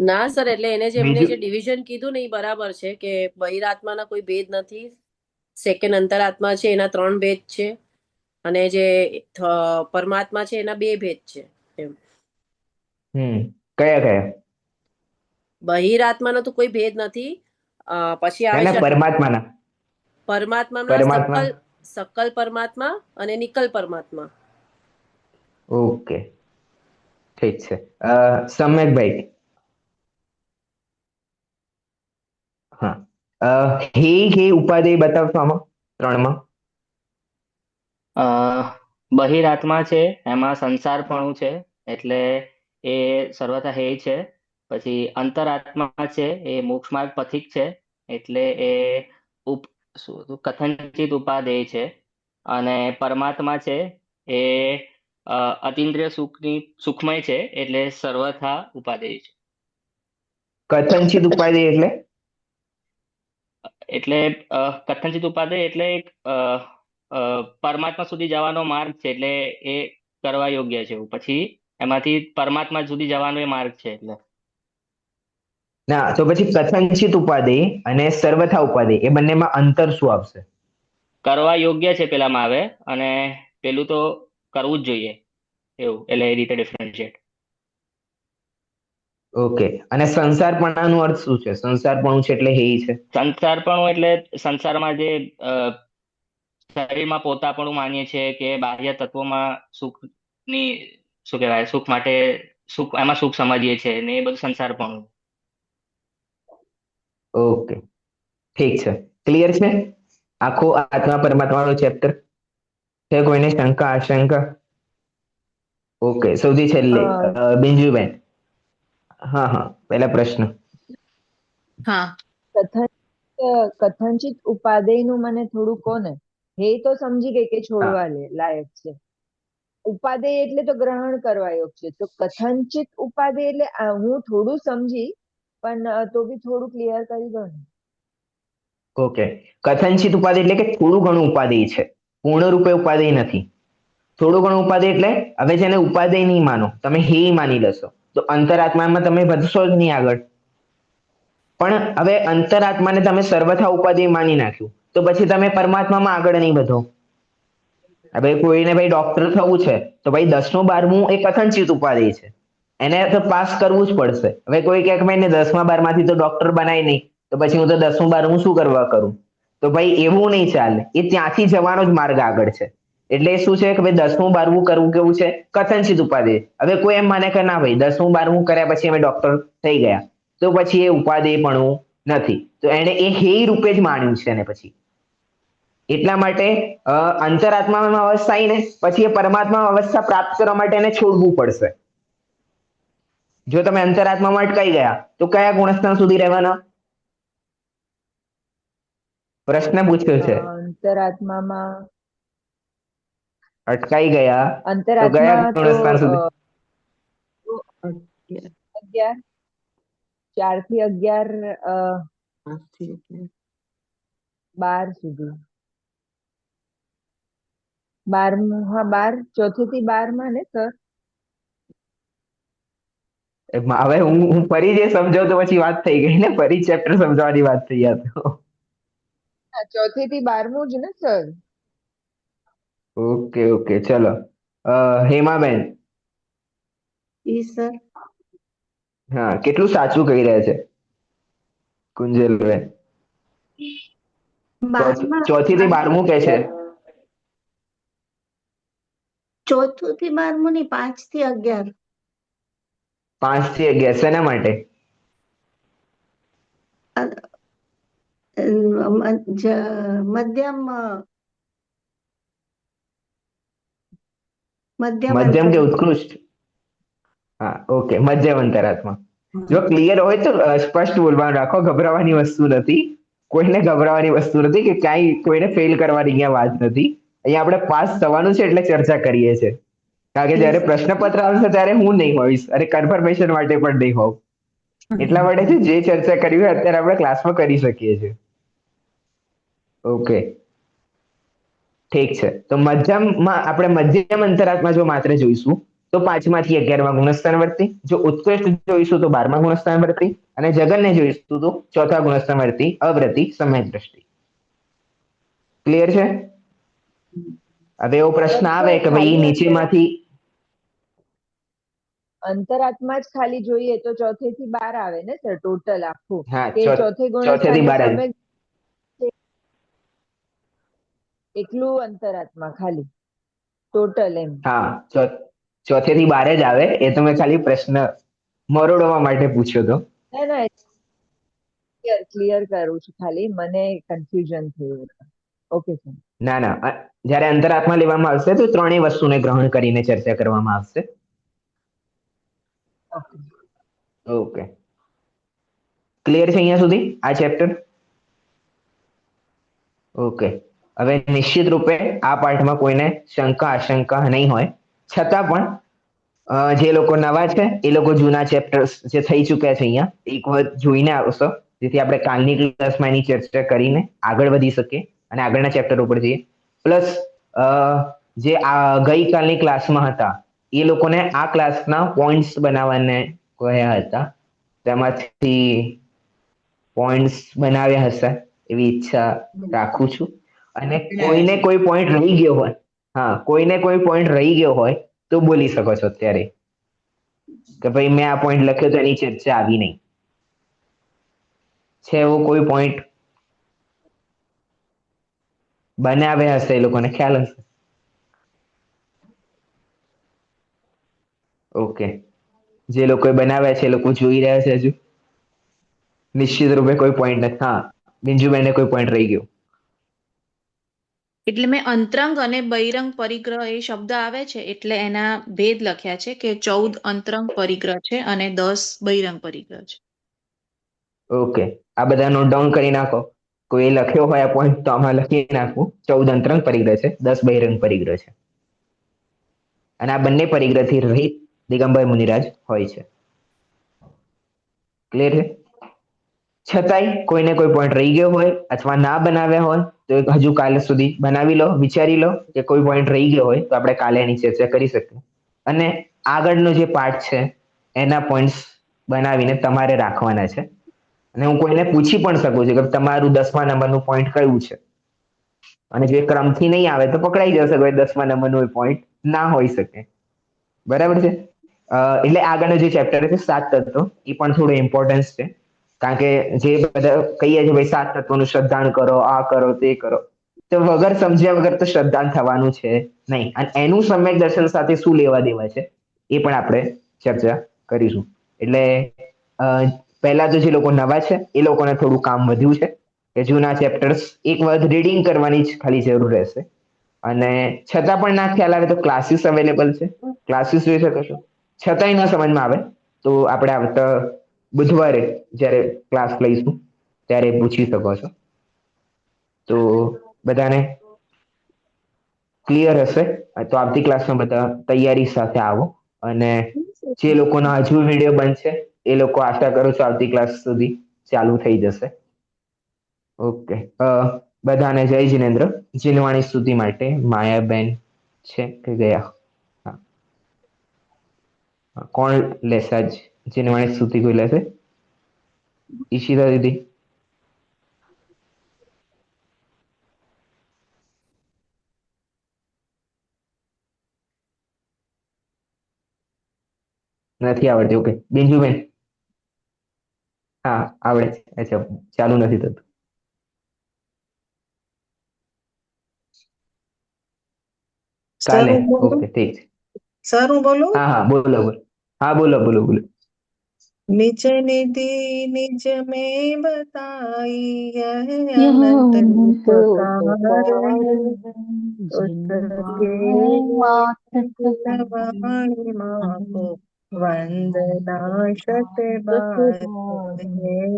ના સર, એટલે એને જે એમને બીજું જે ડિવિઝન કીધું ને એ બરાબર છે કે બહિરાત્માના કોઈ ભેદ નથી, સેકન્ડ અંતરાત્મા છે એના 3 ભેદ છે, અને જે પરમાત્મા છે એના 2 ભેદ છે એમ. કયા કયા? બહિરાત્માનો તો કોઈ ભેદ નથી. પછી આવે ના છે પરમાત્માના. પરમાત્માના પરમાત્મા. સકલ પરમાત્મા અને નિકલ પરમાત્મા. ઓકે ઠીક છે. સમ્યકભાઈ. હા, હે ઉપાધિ બતાવશો આમાં 3માં? બહિરાત્મા છે એમાં સંસારપણું છે, એટલે એ સર્વથા હે છે. પછી અંતરાત્મા છે એ મોક્ષ માર્ગ પથિક છે, એટલે એ કથનચિત ઉપાદેય છે. અને પરમાત્મા છે એ અતિન્દ્રિય સુખમય છે, એટલે સર્વથા ઉપાદેય છે. કથનચિત ઉપાધિ એટલે? એટલે કથનચિત ઉપાદેય એટલે એક પરમાત્મા સુધી જવાનો માર્ગ છે, એટલે એ કરવા યોગ્ય છે. પછી એમાંથી પરમાત્મા સુધી જવાનો એ માર્ગ છે. એટલે ના, તો પછી કથનચિત ઉપાધિ અને સર્વથા ઉપાધિ એ બંનેમાં અંતર શું આવશે? કરવા યોગ્ય છે પેલામાં આવે, અને પેલું તો કરવું જ જોઈએ એવું, એટલે એ રીતે ડિફરન્શિએટ. ઓકે, અને સંસારપણાનો અર્થ શું છે? સંસારપણું છે એટલે હે છે. સંસારપણું એટલે સંસારમાં જે શરીરમાં પોતાપણું માનીએ છીએ કે બાહ્ય તત્વોમાં સુખની શું કહેવાય, સુખ માટે એમાં સુખ સમજીએ છીએ ને, એ બધું સંસારપણું. ઓકે ઠીક છે, ક્લિયર છે આખો આત્મા પરમાત્માનો ચેપ્ટર? છે કોઈને શંકા આશંકા? ઓકે, સૌથી છેલ્લે બિંજુબેન. હા હા, પહેલા પ્રશ્ન. હા, કથનચિત ઉપાદેયનું મને થોડું કહો ને. હે તો સમજી ગઈ કે છોડવા લાયક છે. ઉપાદેય એટલે તો ગ્રહણ કરવા યોગ છે. તો કથનચિત ઉપાદેય એટલે હું થોડું સમજી, પણ તો બી થોડું ક્લિયર કરી દો ને. ઓકે, કથનચિત ઉપાધિ એટલે કે થોડું ઘણું ઉપાધિ છે, પૂર્ણ રૂપે ઉપાધિ નથી. થોડું ઘણું ઉપાધિ એટલે હવે જેને ઉપાધિ નહીં માનો, તમે હે માની લેશો તો અંતરાત્મામાં તમે વધશો જ નહીં આગળ. પણ હવે અંતરાત્માને તમે સર્વથા ઉપાધિ માની નાખ્યું, તો પછી તમે પરમાત્મામાં આગળ નહીં વધો. હવે કોઈને ભાઈ ડોક્ટર થવું છે, તો ભાઈ 10મું 12મું એ કથનચિત ઉપાધિ છે, એને તો પાસ કરવું જ પડશે. હવે કોઈ કહે કે ભાઈ 10મા 12માંથી તો ડોક્ટર બનાય નહીં, તો પછી હું તો 10મું 12મું શું કરવા કરું? તો ભાઈ એવું નહીં ચાલે, એ ત્યાંથી જવાનો જ માર્ગ આગળ છે. એટલે શું છે કે ભાઈ 10મું 12મું કરવું કેવું છે? કથનચિત ઉપાધિ. હવે કોઈ એમ માને કે ના ભાઈ 10મું 12મું કર્યા પછી અમે ડોક્ટર થઈ ગયા, તો પછી એ ઉપાધિપણું નથી. તો એને એ હે રૂપે જ માન્યું છે એને પછી. એટલા માટે અંતરાત્મામાં અવસ્થા આવીને પછી એ પરમાત્મા અવસ્થા પ્રાપ્ત કરવા માટે એને છોડવું પડશે. જો તમે અંતરાત્મામાં અટકાઈ ગયા તો કયા ગુણસ્થાન સુધી રહેવાના? પ્રશ્ન પૂછ્યો છે. અંતરાત્મામાં અટકાઈ ગયા તો કયા અંતરાત્મા તો ગુણસ્થાન સુધી? 11, 4 થી 11, 12 સુધી. 12મું, હા 12, 4 થી 12 માં ને સર? હવે હું ફરી જે સમજાવ તો પછી વાત થઈ ગઈ ને, ફરી ચેપ્ટર સમજાવવાની વાત થઈ આ તો. 4 થી 12મું જ ને સર? ઓકે ઓકે, ચલો. હેમાબેન. સર. હા, કેટલું સાચું કહી રહ્યા છે કુંજલબેન? 4 થી 12મું કે છે? 4 થી 12મું નહીં, 5 થી 11. 5 થી 11 શેના માટે? મધ્યમ મધ્યમ મધ્યમ કે અંતરાત્મા. ઉત્કૃષ્ટ? હા, ઓકે, મધ્યમ અંતરાત્મા. જો હમ. ક્લિયર હોય તો સ્પષ્ટ બોલવાનું રાખો. ગભરાવાની વસ્તુ નથી, કોઈને ગભરાવાની વસ્તુ નથી કે ક્યાંય કોઈને ફેલ કરવાની અહીંયા વાત નથી. અહીંયા આપણે પાસ થવાનું છે એટલે ચર્ચા કરીએ છીએ. કારણ કે જ્યારે પ્રશ્નપત્ર આવશે ત્યારે હું નહીં હોઈશ અને કન્ફર્મેશન માટે પણ નહીં હોઉં. એટલા માટે છે જે ચર્ચા કરવી હોય અત્યારે આપણે ક્લાસમાં કરી શકીએ છીએ. ઓકે, ઠીક છે. તો મધ્યમમાં આપણે મધ્યમ અંતરાત્મા જો માત્ર જોઈશું તો 5 થી 11માં ગુણસ્થાન વર્તી. જો ઉત્કૃષ્ટ જોઈશું તો 12મા ગુણસ્થાન વર્તી. અને જગનને જોઈશું તો 4થા ગુણસ્થાન વર્તી અવ્રતિ સમય દ્રષ્ટિ. ક્લિયર છે? હવે એવો પ્રશ્ન આવે કે ભાઈ ખાલી નીચેમાંથી અંતરાત્મા જ ખાલી જોઈએ તો 4 થી 12 આવે ને સર, ટોટલ આખું હા કે 4થે 4 થી ગુણસ્થાન 12 સમય એકલું અંતરાત્મા ખાલી ટોટલ એમ? હા, 4 થી 12 જ આવે. એ તો મેં ખાલી પ્રશ્ન મરોડવા માટે પૂછ્યો હતો. ના ના, ક્લિયર કરું છું, ખાલી મને કન્ફ્યુઝન થયું. Okay sir. ના ના, જ્યારે અંતરાત્મા લેવામાં આવશે તો ત્રણેય વસ્તુને ગ્રહણ કરીને ચર્ચા કરવામાં આવશે. ઓકે, ક્લિયર છે અહીંયા સુધી આ ચેપ્ટર? ઓકે, હવે નિશ્ચિત રૂપે આ પાઠમાં કોઈને શંકા આશંકા નહીં હોય. છતાં પણ જે લોકો નવા છે એ લોકો જૂના ચેપ્ટર્સ જે થઈ ચૂક્યા છે અહીંયા એક વખત જોઈને આવશો, જેથી આપણે કાલની ક્લાસમાં એની ચર્ચા કરીને આગળ વધી શકીએ અને આગળના ચેપ્ટર ઉપર જઈએ. પ્લસ જે આ ગઈકાલની ક્લાસમાં હતા એ લોકોને આ ક્લાસના પોઈન્ટ્સ બનાવવાને કહ્યા હતા, તેમાંથી પોઈન્ટ્સ બનાવ્યા હશે એવી ઈચ્છા રાખું છું. અને કોઈને કોઈ પોઈન્ટ રહી ગયો હોય, હા, કોઈને કોઈ પોઈન્ટ રહી ગયો હોય તો બોલી શકો છો અત્યારે કે ભાઈ મેં આ પોઈન્ટ લખ્યો તો એની ચર્ચા આવી નહીં. છે એવો કોઈ પોઈન્ટ બનાવ્યા હશે એ લોકોને ખ્યાલ હશે? ઓકે, જે લોકોએ બનાવ્યા છે એ લોકો જોઈ રહ્યા છે હજુ? નિશ્ચિત રૂપે કોઈ પોઈન્ટ નથી. હા, બિંજુબેનને કોઈ પોઈન્ટ રહી ગયો? એટલે મેં અંતરંગ અને બહિરંગ પરિગ્રહ એ શબ્દ આવે છે એટલે એના ભેદ લખ્યા છે કે 14 અંતરંગ પરિગ્રહ છે અને 10 બહિરંગ પરિગ્રહ છે. ઓકે, આ બધા નોટ ડાઉન કરી નાખો. કોઈ લખ્યો હોય આ પોઈન્ટ તો આમાં લખી નાખવું. 14 અંતરંગ પરિગ્રહ છે, 10 બહિરંગ પરિગ્રહ છે. અને આ બંને પરિગ્રહથી રહિત દિગંબર મુનિરાજ હોય છે. ક્લિયર છે? છતાંય કોઈને કોઈ પોઈન્ટ રહી ગયો હોય અથવા ના બનાવ્યા હોય તો હજુ કાલે સુધી બનાવી લો, વિચારી લો કે કોઈ પોઈન્ટ રહી ગયો હોય તો આપણે કાલે એની ચર્ચા કરી શકીએ. અને આગળનો જે પાઠ છે એના પોઈન્ટ્સ બનાવીને તમારે રાખવાના છે. અને હું કોઈને પૂછી પણ શકું છું કે તમારું 10મા નંબરનું પોઈન્ટ કયું છે, અને જે ક્રમથી નહીં આવે તો પકડાઈ જશે કે 10મા નંબરનો પોઈન્ટ ના હોઈ શકે. બરાબર છે? એટલે આગળનો જે ચેપ્ટર છે 7 તત્વો એ પણ થોડું ઇમ્પોર્ટન્સ છે. કારણ કે જે બધા કહીએ છીએ ભાઈ 7 તત્વોનું શ્રદ્ધાન કરો, આ કરો તે કરો, તો વગર સમજ્યા વગર તો શ્રદ્ધાન થવાનું છે નહીં. અને એનું સમ્યક દર્શન સાથે શું લેવા દેવા છે એ પણ આપણે ચર્ચા કરીશું. એટલે પહેલા તો જે લોકો નવા છે એ લોકોને થોડું કામ વધ્યું છે કે જૂના ચેપ્ટર્સ એક વખત રીડિંગ કરવાની જ ખાલી જરૂર રહેશે. અને છતાં પણ ના ખ્યાલ આવે તો ક્લાસીસ અવેલેબલ છે, ક્લાસીસ જોઈ શકો છો. છતાંય ના સમજમાં આવે તો આપણે આવતા બુધવારે જ્યારે ક્લાસ લઈશું ત્યારે પૂછી શકો છો. તો બધાને ક્લિયર હશે તો આવતી ક્લાસમાં બધા તૈયારી સાથે આવો. અને જે લોકોના હજુ વિડીયો બનશે એ લોકો આશા કરું છું આવતી ક્લાસ સુધી ચાલુ થઈ જશે. ઓકે, બધાને જય જિનેન્દ્ર. જીનવાણી સ્તુતિ માટે માયાબેન છે કે ગયા? હા, કોણ લેશે આજ જીનવાણી સ્તુતિ? કોઈ લેશે? ઈશિતા દીદી? નથી આવડતી. ઓકે, બિંજુબેન? હા, આવડે છે. અચ્છા, ચાલુ નથી થતું. કાલે? ઓકે, ઠીક છે. સર હું બોલું? હા હા, બોલો બોલો. હા, બોલો બોલો બોલો. निज निधि निज में बताई यह अनंत उपकार है उसके वाणी माँ को वंदना शत बार है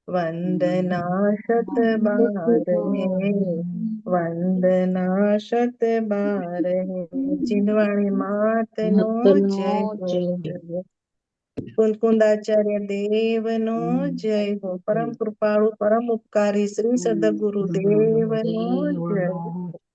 वंदना शत बार है वंदना शत बार है जिनवाणी मात नो जय हो कुंदाचार्य देव नो जय हो परम कृपाळु परम उपकारी श्री सद्गुरु देव नो जय हो